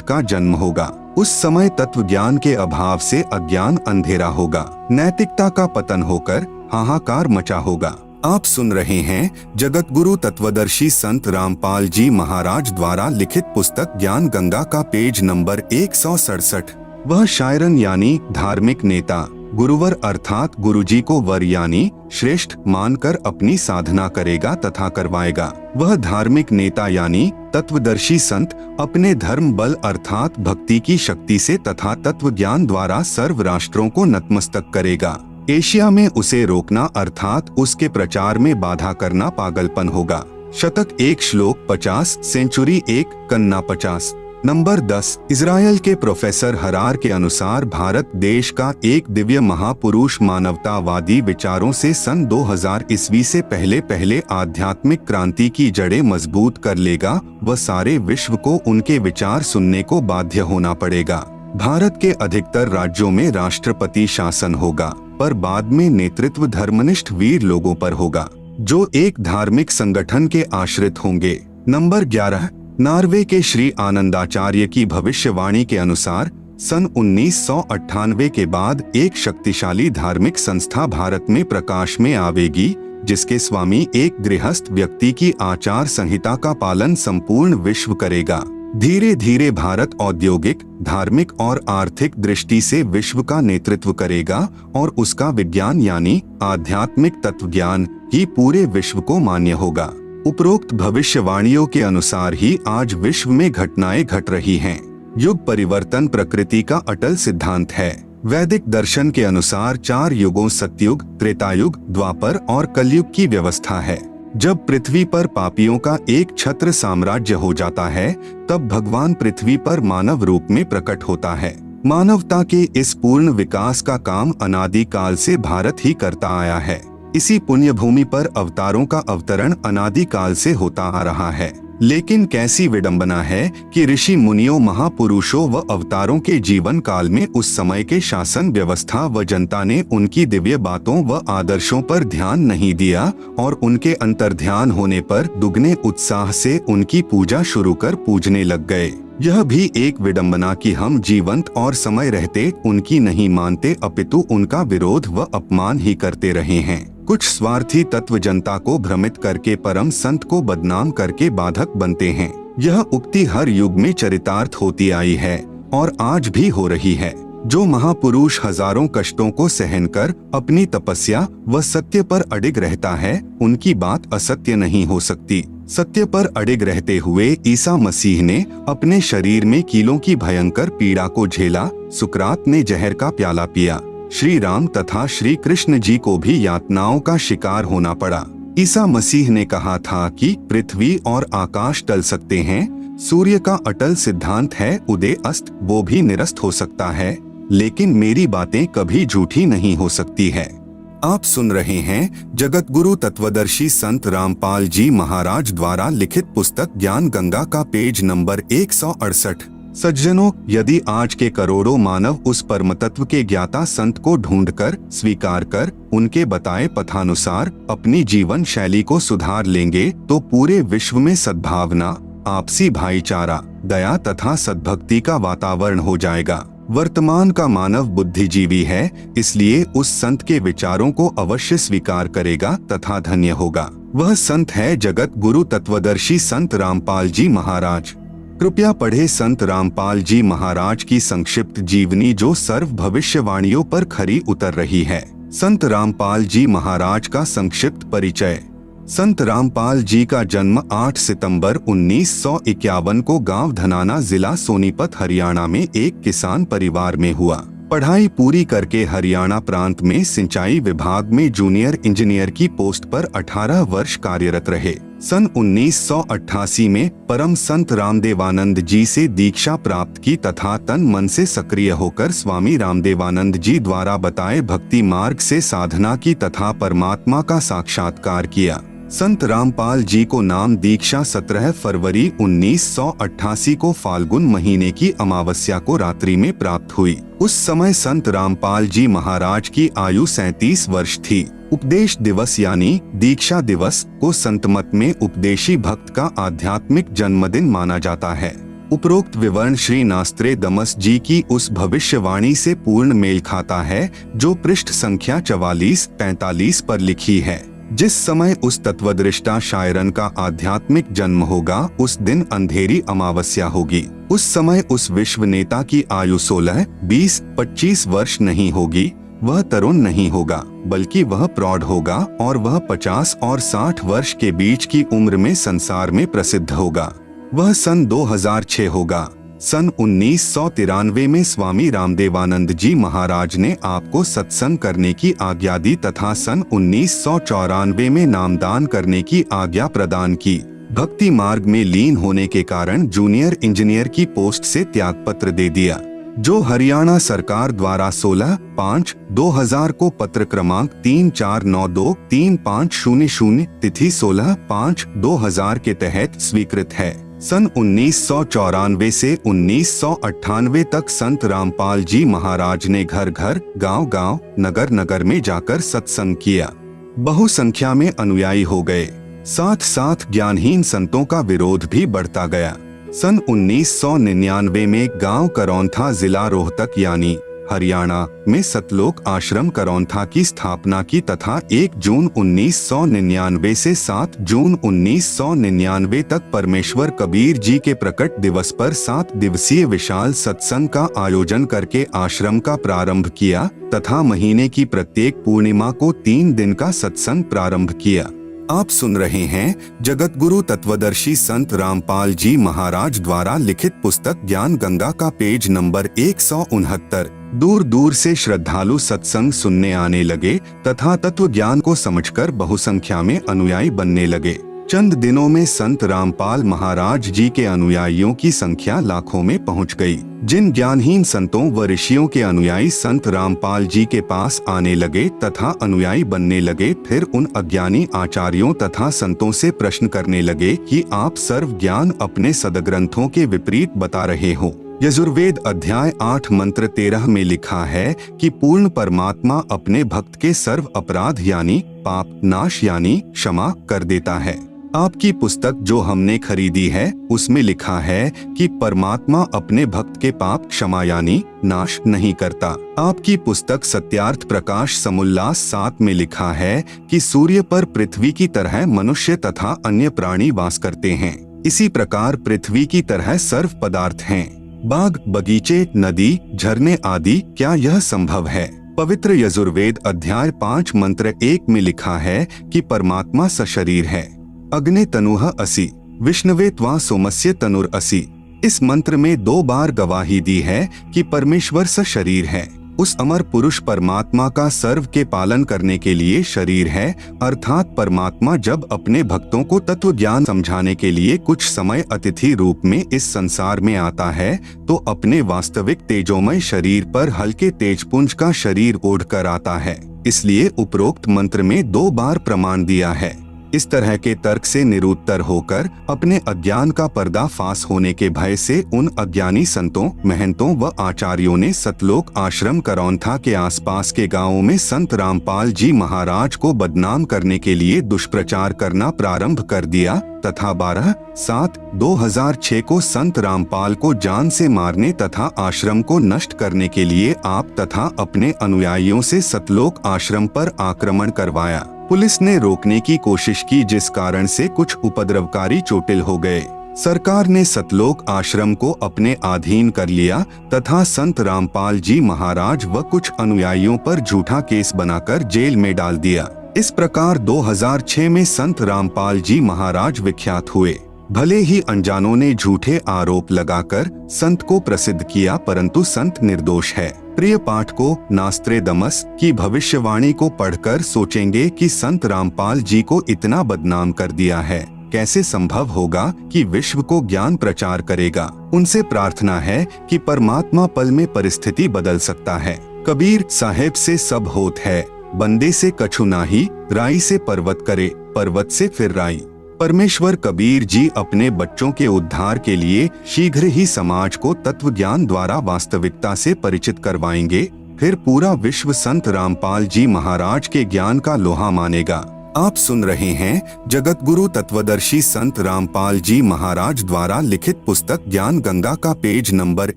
का जन्म होगा। उस समय तत्व ज्ञान के अभाव से अज्ञान अंधेरा होगा, नैतिकता का पतन होकर हाहाकार मचा होगा। आप सुन रहे हैं जगत गुरु तत्वदर्शी संत रामपाल जी महाराज द्वारा लिखित पुस्तक ज्ञान गंगा का पेज नंबर 167। वह शायरन यानी धार्मिक नेता, गुरुवर अर्थात गुरुजी को वर यानी श्रेष्ठ मानकर अपनी साधना करेगा तथा करवाएगा। वह धार्मिक नेता यानी तत्वदर्शी संत अपने धर्म बल अर्थात भक्ति की शक्ति से तथा तत्व ज्ञान द्वारा सर्व राष्ट्रों को नतमस्तक करेगा। एशिया में उसे रोकना अर्थात उसके प्रचार में बाधा करना पागलपन होगा। शतक 1 श्लोक 50, सेंचुरी 1, कन्ना 50। नंबर 10। इजराइल के प्रोफेसर हरार के अनुसार भारत देश का एक दिव्य महापुरुष मानवतावादी विचारों से सन 2000 ईस्वी से पहले आध्यात्मिक क्रांति की जड़ें मजबूत कर लेगा व सारे विश्व को उनके विचार सुनने को बाध्य होना पड़ेगा। भारत के अधिकतर राज्यों में राष्ट्रपति शासन होगा, पर बाद में नेतृत्व धर्मनिष्ठ वीर लोगों पर होगा, जो एक धार्मिक संगठन के आश्रित होंगे। नंबर 11। नॉर्वे के श्री आनंदाचार्य की भविष्यवाणी के अनुसार सन 1998 के बाद एक शक्तिशाली धार्मिक संस्था भारत में प्रकाश में आवेगी, जिसके स्वामी एक गृहस्थ व्यक्ति की आचार संहिता का पालन संपूर्ण विश्व करेगा। धीरे धीरे भारत औद्योगिक, धार्मिक और आर्थिक दृष्टि से विश्व का नेतृत्व करेगा और उसका विज्ञान यानी आध्यात्मिक तत्व ज्ञान ही पूरे विश्व को मान्य होगा। उपरोक्त भविष्यवाणियों के अनुसार ही आज विश्व में घटनाएं घट रही हैं। युग परिवर्तन प्रकृति का अटल सिद्धांत है। वैदिक दर्शन के अनुसार 4 युगों सतयुग, त्रेतायुग, द्वापर और कलयुग की व्यवस्था है। जब पृथ्वी पर पापियों का एक छत्र साम्राज्य हो जाता है, तब भगवान पृथ्वी पर मानव रूप में प्रकट होता है। मानवता के इस पूर्ण विकास का काम अनादि काल से भारत ही करता आया है। इसी पुण्य भूमि पर अवतारों का अवतरण अनादि काल से होता आ रहा है। लेकिन कैसी विडंबना है कि ऋषि मुनियों, महापुरुषों व अवतारों के जीवन काल में उस समय के शासन व्यवस्था व जनता ने उनकी दिव्य बातों व आदर्शों पर ध्यान नहीं दिया और उनके अंतर्ध्यान होने पर दुगने उत्साह से उनकी पूजा शुरू कर पूजने लग गए। यह भी एक विडंबना कि हम जीवंत और समय रहते उनकी नहीं मानते, अपितु उनका विरोध व अपमान ही करते रहे हैं। कुछ स्वार्थी तत्व जनता को भ्रमित करके परम संत को बदनाम करके बाधक बनते हैं। यह उक्ति हर युग में चरितार्थ होती आई है और आज भी हो रही है। जो महापुरुष हजारों कष्टों को सहन कर अपनी तपस्या व सत्य पर अडिग रहता है, उनकी बात असत्य नहीं हो सकती। सत्य पर अडिग रहते हुए ईसा मसीह ने अपने शरीर में कीलों की भयंकर पीड़ा को झेला। सुकरात ने जहर का प्याला पिया। श्री राम तथा श्री कृष्ण जी को भी यातनाओं का शिकार होना पड़ा। ईसा मसीह ने कहा था कि पृथ्वी और आकाश टल सकते हैं, सूर्य का अटल सिद्धांत है उदय अस्त वो भी निरस्त हो सकता है, लेकिन मेरी बातें कभी झूठी नहीं हो सकती है। आप सुन रहे हैं जगत गुरु तत्वदर्शी संत रामपाल जी महाराज द्वारा लिखित पुस्तक ज्ञान गंगा का पेज नंबर 168। सज्जनों, यदि आज के करोड़ों मानव उस परम तत्व के ज्ञाता संत को ढूंढकर स्वीकार कर उनके बताए पथानुसार अपनी जीवन शैली को सुधार लेंगे, तो पूरे विश्व में सद्भावना, आपसी भाईचारा, दया तथा सद्भक्ति का वातावरण हो जाएगा। वर्तमान का मानव बुद्धिजीवी है, इसलिए उस संत के विचारों को अवश्य स्वीकार करेगा तथा धन्य होगा। वह संत है जगत गुरु तत्वदर्शी संत रामपाल जी महाराज। कृपया पढ़े संत रामपाल जी महाराज की संक्षिप्त जीवनी जो सर्व भविष्यवाणियों पर खरी उतर रही है। संत रामपाल जी महाराज का संक्षिप्त परिचय। संत रामपाल जी का जन्म 8 सितंबर 1951 को गांव धनाना जिला सोनीपत हरियाणा में एक किसान परिवार में हुआ। पढ़ाई पूरी करके हरियाणा प्रांत में सिंचाई विभाग में जूनियर इंजीनियर की पोस्ट पर 18 वर्ष कार्यरत रहे। सन 1988 में परम संत रामदेवानंद जी से दीक्षा प्राप्त की तथा तन मन से सक्रिय होकर स्वामी रामदेवानंद जी द्वारा बताए भक्ति मार्ग से साधना की तथा परमात्मा का साक्षात्कार किया। संत रामपाल जी को नाम दीक्षा 17 फरवरी 1988 को फाल्गुन महीने की अमावस्या को रात्रि में प्राप्त हुई। उस समय संत रामपाल जी महाराज की आयु 37 वर्ष थी। उपदेश दिवस यानी दीक्षा दिवस को संत मत में उपदेशी भक्त का आध्यात्मिक जन्मदिन माना जाता है। उपरोक्त विवरण श्री नास्त्रे दमस जी की उस भविष्यवाणी से पूर्ण मेल खाता है जो पृष्ठ संख्या 44-45 पर लिखी है। जिस समय उस तत्वदृष्टा शायरन का आध्यात्मिक जन्म होगा, उस दिन अंधेरी अमावस्या होगी। उस समय उस विश्व नेता की आयु 16, 20, 25 वर्ष नहीं होगी। वह तरुण नहीं होगा, बल्कि वह प्रौढ़ होगा और वह 50 और 60 वर्ष के बीच की उम्र में संसार में प्रसिद्ध होगा। वह सन 2006 होगा। सन 1993 में स्वामी रामदेवानंद जी महाराज ने आपको सत्संग करने की आज्ञा दी तथा सन 1994 में नामदान करने की आज्ञा प्रदान की। भक्ति मार्ग में लीन होने के कारण जूनियर इंजीनियर की पोस्ट से त्यागपत्र दे दिया, जो हरियाणा सरकार द्वारा 16/5/2000 को पत्र क्रमांक 3492-3500 तिथि 16/5/2000 के तहत स्वीकृत है। सन 1994 से 1998 तक संत रामपाल जी महाराज ने घर घर, गांव गांव, नगर नगर में जाकर सत्संग किया। बहुसंख्या में अनुयायी हो गए। साथ साथ ज्ञानहीन संतों का विरोध भी बढ़ता गया। सन 1999 में गांव करौंथा जिला रोहतक यानी हरियाणा में सतलोक आश्रम करौंथा की स्थापना की तथा 1 जून 1999 से 7 जून 1999 तक परमेश्वर कबीर जी के प्रकट दिवस पर 7 दिवसीय विशाल सत्संग का आयोजन करके आश्रम का प्रारंभ किया तथा महीने की प्रत्येक पूर्णिमा को 3 दिन का सत्संग प्रारंभ किया। आप सुन रहे हैं जगत गुरु तत्वदर्शी संत रामपाल जी महाराज द्वारा लिखित पुस्तक ज्ञान गंगा का पेज नंबर 169। दूर दूर से श्रद्धालु सत्संग सुनने आने लगे तथा तत्व ज्ञान को समझकर बहुसंख्या में अनुयायी बनने लगे। चंद दिनों में संत रामपाल महाराज जी के अनुयायियों की संख्या लाखों में पहुंच गई। जिन ज्ञानहीन संतों व ऋषियों के अनुयायी संत रामपाल जी के पास आने लगे तथा अनुयायी बनने लगे, फिर उन अज्ञानी आचार्यों तथा संतों से प्रश्न करने लगे कि आप सर्व ज्ञान अपने सदग्रंथों के विपरीत बता रहे हो। यजुर्वेद अध्याय 8 मंत्र 13 में लिखा है कि पूर्ण परमात्मा अपने भक्त के सर्व अपराध यानी पाप नाश यानी क्षमा कर देता है। आपकी पुस्तक जो हमने खरीदी है उसमें लिखा है कि परमात्मा अपने भक्त के पाप क्षमा यानी नाश नहीं करता। आपकी पुस्तक सत्यार्थ प्रकाश समुल्लास 7 में लिखा है कि सूर्य पर पृथ्वी की तरह मनुष्य तथा अन्य प्राणी वास करते हैं। इसी प्रकार पृथ्वी की तरह सर्व पदार्थ हैं। बाग बगीचे नदी झरने आदि, क्या यह संभव है? पवित्र यजुर्वेद अध्याय 5 मंत्र 1 में लिखा है कि परमात्मा सशरीर है। अग्ने तनुह असि विष्णवे त्वा सोमस्य तनुर असि। इस मंत्र में 2 बार गवाही दी है कि परमेश्वर सशरीर है। उस अमर पुरुष परमात्मा का सर्व के पालन करने के लिए शरीर है, अर्थात परमात्मा जब अपने भक्तों को तत्व ज्ञान समझाने के लिए कुछ समय अतिथि रूप में इस संसार में आता है तो अपने वास्तविक तेजोमय शरीर पर हल्के तेजपुंज का शरीर ओढ़कर आता है। इसलिए उपरोक्त मंत्र में 2 बार प्रमाण दिया है। इस तरह के तर्क से निरुत्तर होकर अपने अज्ञान का पर्दाफाश होने के भय से उन अज्ञानी संतों महंतों व आचार्यों ने सतलोक आश्रम करौंथा के आसपास के गांवों में संत रामपाल जी महाराज को बदनाम करने के लिए दुष्प्रचार करना प्रारंभ कर दिया तथा 12/7/2006 को संत रामपाल को जान से मारने तथा आश्रम को नष्ट करने के लिए आप तथा अपने अनुयायियों से सतलोक आश्रम पर आक्रमण करवाया। पुलिस ने रोकने की कोशिश की जिस कारण से कुछ उपद्रवकारी चोटिल हो गए। सरकार ने सतलोक आश्रम को अपने अधीन कर लिया तथा संत रामपाल जी महाराज व कुछ अनुयायियों पर झूठा केस बनाकर जेल में डाल दिया। इस प्रकार 2006 में संत रामपाल जी महाराज विख्यात हुए। भले ही अनजानों ने झूठे आरोप लगाकर संत को प्रसिद्ध किया, परंतु संत निर्दोष है। प्रिय पाठकों, नास्त्रेदमस की भविष्यवाणी को पढ़कर सोचेंगे कि संत रामपाल जी को इतना बदनाम कर दिया है, कैसे संभव होगा कि विश्व को ज्ञान प्रचार करेगा। उनसे प्रार्थना है कि परमात्मा पल में परिस्थिति बदल सकता है। कबीर साहेब से सब होत है, बंदे से कछु नाही, राई से पर्वत करे, पर्वत से फिर राई। परमेश्वर कबीर जी अपने बच्चों के उद्धार के लिए शीघ्र ही समाज को तत्व ज्ञान द्वारा वास्तविकता से परिचित करवाएंगे। फिर पूरा विश्व संत रामपाल जी महाराज के ज्ञान का लोहा मानेगा। आप सुन रहे हैं जगत गुरु तत्वदर्शी संत रामपाल जी महाराज द्वारा लिखित पुस्तक ज्ञान गंगा का पेज नंबर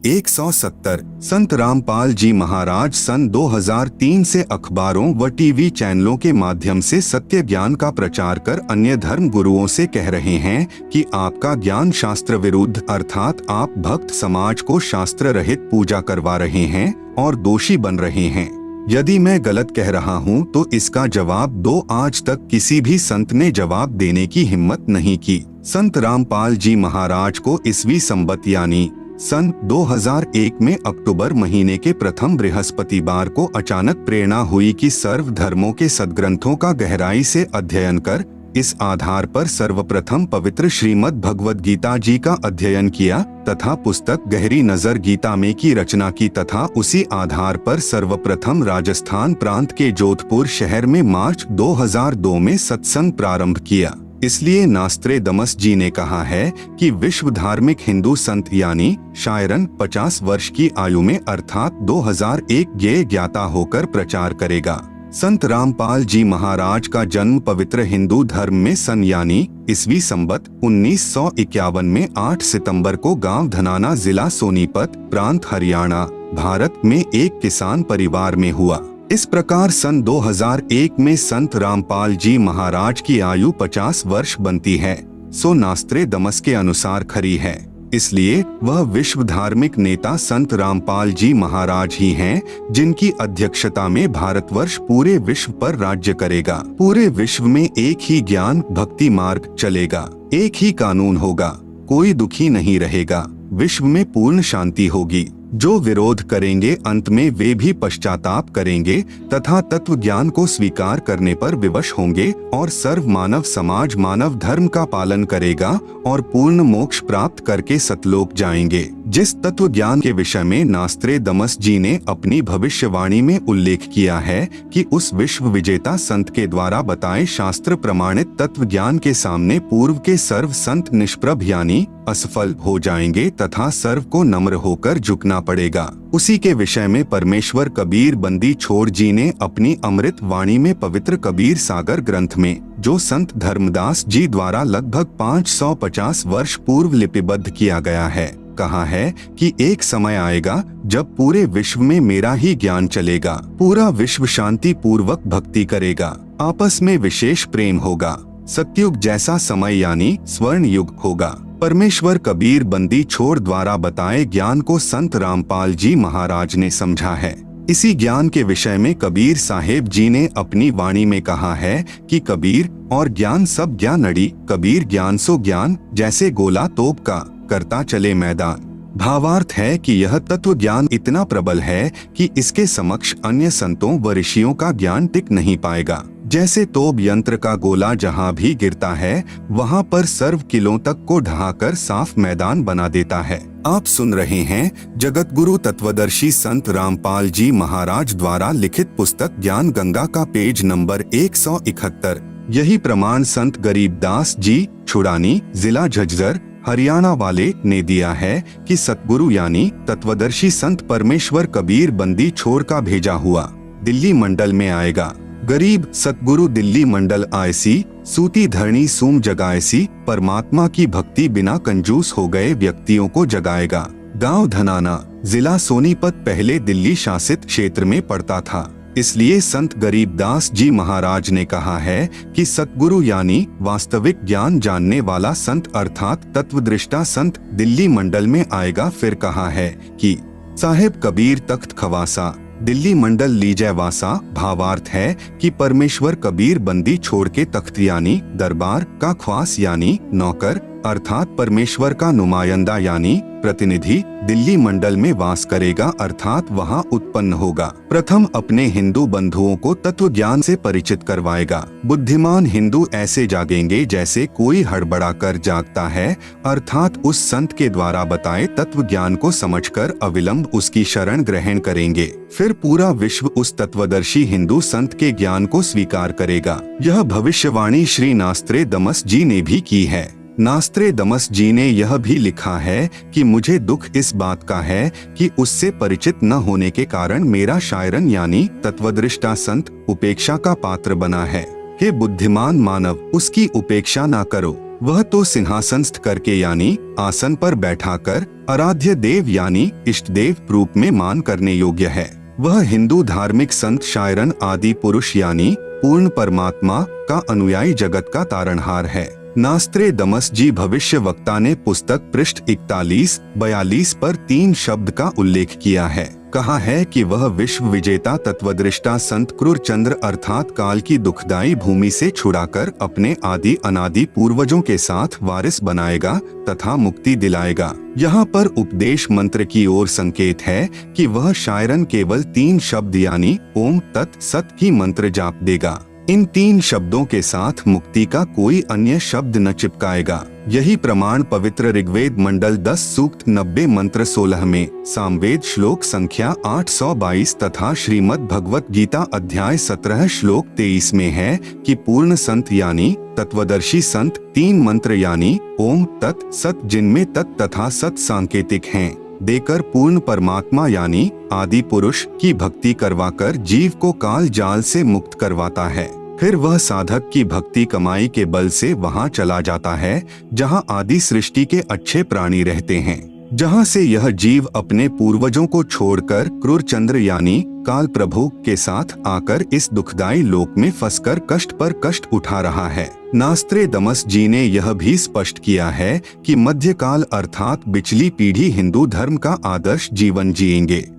170। संत रामपाल जी महाराज सन 2003 से अखबारों व टीवी चैनलों के माध्यम से सत्य ज्ञान का प्रचार कर अन्य धर्म गुरुओं से कह रहे हैं कि आपका ज्ञान शास्त्र विरुद्ध, अर्थात आप भक्त समाज को शास्त्र रहित पूजा करवा रहे हैं और दोषी बन रहे हैं। यदि मैं गलत कह रहा हूं तो इसका जवाब दो। आज तक किसी भी संत ने जवाब देने की हिम्मत नहीं की। संत रामपाल जी महाराज को ईस्वी संवत यानी सन 2001 में अक्टूबर महीने के प्रथम बृहस्पतिवार को अचानक प्रेरणा हुई कि सर्व धर्मों के सद्ग्रंथों का गहराई से अध्ययन कर इस आधार पर सर्वप्रथम पवित्र श्रीमद् भगवद गीता जी का अध्ययन किया तथा पुस्तक गहरी नजर गीता में की रचना की तथा उसी आधार पर सर्वप्रथम राजस्थान प्रांत के जोधपुर शहर में मार्च 2002 में सत्संग प्रारंभ किया। इसलिए नास्त्रेदमस जी ने कहा है कि विश्व धार्मिक हिंदू संत यानी शायरन 50 वर्ष की आयु में अर्थात 2001 ज्ञाता होकर प्रचार करेगा। संत रामपाल जी महाराज का जन्म पवित्र हिंदू धर्म में सन यानी ईस्वी संवत 1951 में 8 सितंबर को गांव धनाना जिला सोनीपत प्रांत हरियाणा भारत में एक किसान परिवार में हुआ। इस प्रकार सन 2001 में संत रामपाल जी महाराज की आयु 50 वर्ष बनती है। सो नास्त्रेदमस के अनुसार खरी है, इसलिए वह विश्व धार्मिक नेता संत रामपाल जी महाराज ही हैं, जिनकी अध्यक्षता में भारतवर्ष पूरे विश्व पर राज्य करेगा। पूरे विश्व में एक ही ज्ञान भक्ति मार्ग चलेगा, एक ही कानून होगा, कोई दुखी नहीं रहेगा, विश्व में पूर्ण शांति होगी। जो विरोध करेंगे अंत में वे भी पश्चाताप करेंगे तथा तत्व ज्ञान को स्वीकार करने पर विवश होंगे और सर्व मानव समाज मानव धर्म का पालन करेगा और पूर्ण मोक्ष प्राप्त करके सतलोक जाएंगे। जिस तत्व ज्ञान के विषय में नास्त्रेदमस जी ने अपनी भविष्यवाणी में उल्लेख किया है कि उस विश्व विजेता संत के द्वारा बताए शास्त्र प्रमाणित तत्व ज्ञान के सामने पूर्व के सर्व संत निष्प्रभ यानी असफल हो जाएंगे तथा सर्व को नम्र होकर झुकना पड़ेगा। उसी के विषय में परमेश्वर कबीर बंदी छोड़ जी ने अपनी अमृत वाणी में पवित्र कबीर सागर ग्रंथ में, जो संत धर्मदास जी द्वारा लगभग 550 वर्ष पूर्व लिपिबद्ध किया गया है, कहा है कि एक समय आएगा जब पूरे विश्व में मेरा ही ज्ञान चलेगा, पूरा विश्व शांति पूर्वक भक्ति करेगा, आपस में विशेष प्रेम होगा, सतयुग जैसा समय यानी स्वर्ण युग होगा। परमेश्वर कबीर बंदी छोड़ द्वारा बताए ज्ञान को संत रामपाल जी महाराज ने समझा है। इसी ज्ञान के विषय में कबीर साहेब जी ने अपनी वाणी में कहा है कि कबीर और ज्ञान सब ज्ञान अड़ी, कबीर ज्ञान सो ज्ञान, जैसे गोला तोप का करता चले मैदान। भावार्थ है कि यह तत्व ज्ञान इतना प्रबल है कि इसके समक्ष अन्य संतों व ऋषियों का ज्ञान टिक नहीं पाएगा। जैसे तोप यंत्र का गोला जहाँ भी गिरता है वहाँ पर सर्व किलों तक को ढहाकर साफ मैदान बना देता है। आप सुन रहे हैं जगत गुरु तत्वदर्शी संत रामपाल जी महाराज द्वारा लिखित पुस्तक ज्ञान गंगा का पेज नंबर 171। यही प्रमाण संत गरीबदास जी छुड़ानी जिला झज्जर हरियाणा वाले ने दिया है कि सतगुरु यानी तत्वदर्शी संत परमेश्वर कबीर बंदी छोड़ का भेजा हुआ दिल्ली मंडल में आएगा। गरीब सतगुरु दिल्ली मंडल आयसी, सूती धरणी सूम जगायसी, परमात्मा की भक्ति बिना कंजूस हो गए व्यक्तियों को जगाएगा। गांव धनाना जिला सोनीपत पहले दिल्ली शासित क्षेत्र में पड़ता था, इसलिए संत गरीबदास जी महाराज ने कहा है कि सतगुरु यानी वास्तविक ज्ञान जानने वाला संत अर्थात तत्वदृष्टा संत दिल्ली मंडल में आएगा। फिर कहा है कि साहेब कबीर तख्त खवासा दिल्ली मंडल लीजय वासा। भावार्थ है कि परमेश्वर कबीर बंदी छोड़ के तख्त यानी दरबार का ख्वास यानी नौकर अर्थात परमेश्वर का नुमाइंदा यानी प्रतिनिधि दिल्ली मंडल में वास करेगा अर्थात वहां उत्पन्न होगा। प्रथम अपने हिंदू बंधुओं को तत्व ज्ञान से परिचित करवाएगा। बुद्धिमान हिंदू ऐसे जागेंगे जैसे कोई हड़बड़ा कर जागता है, अर्थात उस संत के द्वारा बताए तत्व ज्ञान को समझकर अविलंब उसकी शरण ग्रहण करेंगे। फिर पूरा विश्व उस तत्वदर्शी हिंदू संत के ज्ञान को स्वीकार करेगा। यह भविष्यवाणी श्री नास्त्रेदमस जी ने भी की है। नास्त्रेदमस जी ने यह भी लिखा है कि मुझे दुख इस बात का है कि उससे परिचित न होने के कारण मेरा शायरन यानी तत्वदृष्टा संत उपेक्षा का पात्र बना है। हे बुद्धिमान मानव, उसकी उपेक्षा ना करो, वह तो सिंहासनस्थ करके यानी आसन पर बैठाकर आराध्य देव यानी इष्ट देव रूप में मान करने योग्य है। वह हिंदू धार्मिक संत शायरन आदि पुरुष यानी पूर्ण परमात्मा का अनुयायी जगत का तारणहार है। नास्त्रेदमस जी भविष्य वक्ता ने पुस्तक पृष्ठ 41-42 पर 3 शब्द का उल्लेख किया है। कहा है कि वह विश्व विजेता तत्वदृष्टा संत क्रूर चंद्र अर्थात काल की दुखदाई भूमि से छुड़ाकर अपने आदि अनादि पूर्वजों के साथ वारिस बनाएगा तथा मुक्ति दिलाएगा। यहाँ पर उपदेश मंत्र की ओर संकेत है कि वह शायरन केवल 3 शब्द यानी ओम तत् सत ही मंत्र जाप देगा। इन 3 शब्दों के साथ मुक्ति का कोई अन्य शब्द न चिपकाएगा। यही प्रमाण पवित्र ऋग्वेद मंडल 10 सूक्त 90 मंत्र 16 में, सामवेद श्लोक संख्या 822 तथा श्रीमद् भगवत गीता अध्याय 17 श्लोक 23 में है कि पूर्ण संत यानी तत्वदर्शी संत 3 मंत्र यानी ओम तत् सत जिनमें तत् तथा सत सांकेतिक हैं, देकर पूर्ण परमात्मा यानी आदि पुरुष की भक्ति करवाकर जीव को काल जाल से मुक्त करवाता है। फिर वह साधक की भक्ति कमाई के बल से वहां चला जाता है जहां आदि सृष्टि के अच्छे प्राणी रहते हैं। जहां से यह जीव अपने पूर्वजों को छोड़कर क्रूर चंद्र यानी काल प्रभु के साथ आकर इस दुखदायी लोक में फंसकर कष्ट पर कष्ट उठा रहा है। नास्त्रेदमस जी ने यह भी स्पष्ट किया है कि मध्यकाल अर्थात पिछली पीढ़ी हिंदू धर्म का आदर्श जीवन जिएंगे।